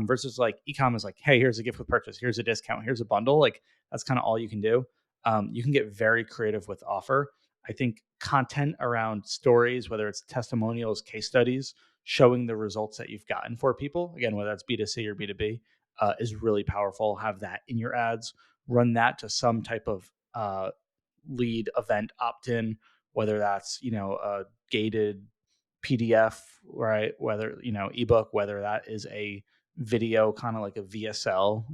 Versus like e-com is like, hey, here's a gift with purchase, here's a discount, here's a bundle. Like that's kind of all you can do. You can get very creative with offer. I think content around stories, whether it's testimonials, case studies, showing the results that you've gotten for people, again, whether that's B2C or B2B, is really powerful. Have that in your ads, run that to some type of lead event opt-in, whether that's, a gated PDF, right? Whether, ebook, whether that is a video, kind of like a VSL,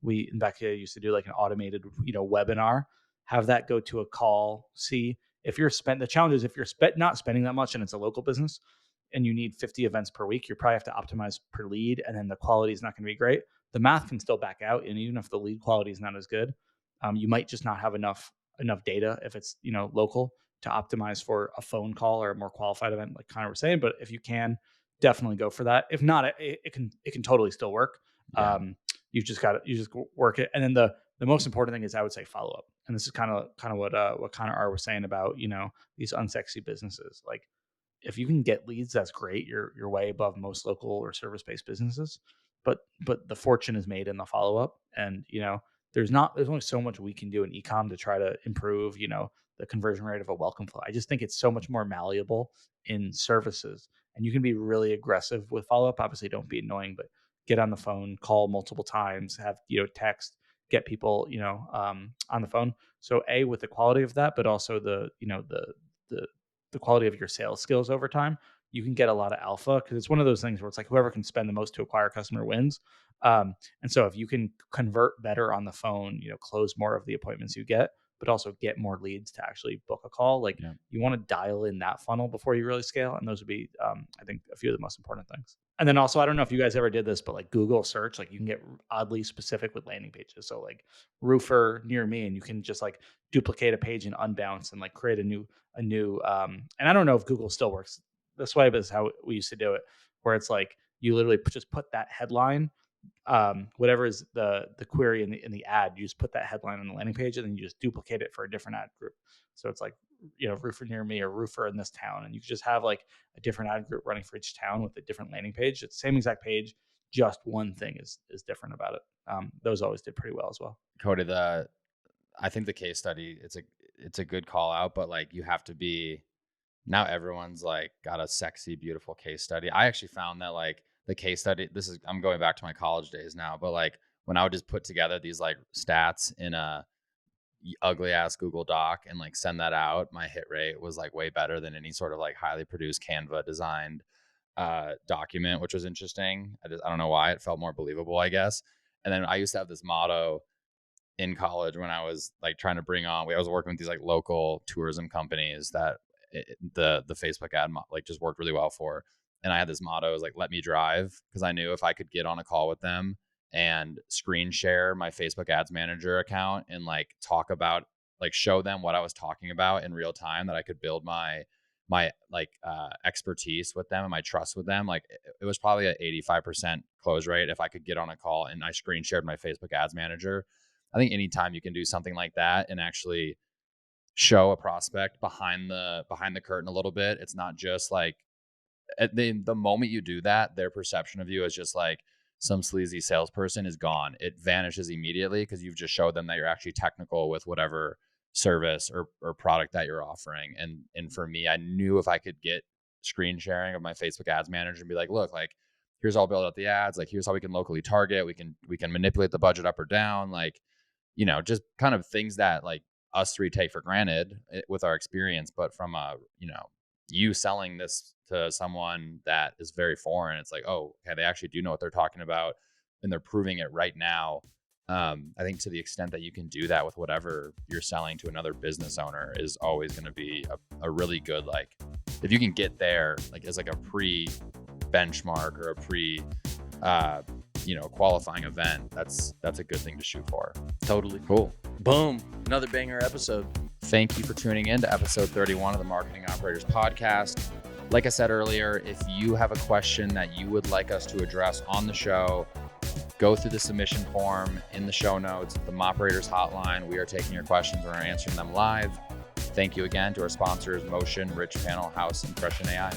we in Becca used to do like an automated, webinar, have that go to a call. See if the challenge is if you're not spending that much and it's a local business and you need 50 events per week, you probably have to optimize per lead, and then the quality is not going to be great. The math can still back out, and even if the lead quality is not as good, you might just not have enough data if it's local to optimize for a phone call or a more qualified event, like Connor was saying. But if you can, definitely go for that. If not, it can totally still work. Yeah. You just work it, and then the most important thing is, I would say, follow up. And this is kind of what Connor R was saying about these unsexy businesses. Like if you can get leads, that's great. You're way above most local or service based businesses. But the fortune is made in the follow up, and there's only so much we can do in ecom to try to improve the conversion rate of a welcome flow. I just think it's so much more malleable in services, and you can be really aggressive with follow up. Obviously, don't be annoying, but get on the phone, call multiple times, have text, get people on the phone. So with the quality of that, but also the quality of your sales skills over time, you can get a lot of alpha, because it's one of those things where it's like whoever can spend the most to acquire a customer wins. And so if you can convert better on the phone, close more of the appointments you get, but also get more leads to actually book a call. Like you want to dial in that funnel before you really scale. And those would be, I think, a few of the most important things. And then also, I don't know if you guys ever did this, but like Google search, like you can get oddly specific with landing pages. So like roofer near me, and you can just like duplicate a page in Unbounce and like create a new, and I don't know if Google still works this way, but this is how we used to do it, where it's like you literally just put that headline, whatever is the query in the ad, you just put that headline on the landing page, and then you just duplicate it for a different ad group. So it's like, roofer near me or roofer in this town, and you just have like a different ad group running for each town with a different landing page. It's the same exact page, just one thing is different about it. Those always did pretty well as well. Cody, I think the case study, it's a good call out, but like you have to be, now everyone's like got a sexy, beautiful case study. I actually found that like the case study, I'm going back to my college days now, but like when I would just put together these like stats in a ugly ass Google Doc and like send that out, my hit rate was like way better than any sort of like highly produced Canva designed document, which was interesting. I don't know why, it felt more believable, I guess. And then I used to have this motto in college when I was like trying to I was working with these like local tourism companies that the Facebook ad like just worked really well for. And I had this motto, was like, let me drive, because I knew if I could get on a call with them and screen share my Facebook ads manager account and like talk about, like show them what I was talking about in real time, that I could build my expertise with them and my trust with them. Like it was probably an 85% close rate if I could get on a call and I screen shared my Facebook ads manager. I think anytime you can do something like that and actually show a prospect behind the curtain a little bit, it's not just like at the moment you do that, their perception of you as just like some sleazy salesperson is gone. It vanishes immediately because you've just showed them that you're actually technical with whatever service or product that you're offering. And for me, I knew if I could get screen sharing of my Facebook ads manager and be like, look, like here's how I'll build out the ads, like here's how we can locally target, we can manipulate the budget up or down, like just kind of things that like us three take for granted with our experience, but from you selling this to someone that is very foreign, it's like, oh, okay, they actually do know what they're talking about, and they're proving it right now. I think to the extent that you can do that with whatever you're selling to another business owner is always going to be a really good, like, if you can get there, like as like a pre benchmark or a pre qualifying event, that's a good thing to shoot for. Totally. Cool. Boom. Another banger episode. Thank you for tuning in to episode 31 of the Marketing Operators Podcast. Like I said earlier, if you have a question that you would like us to address on the show, go through the submission form in the show notes, the MOperators Hotline. We are taking your questions and are answering them live. Thank you again to our sponsors, Motion, Richpanel, Haus, and Prescient AI.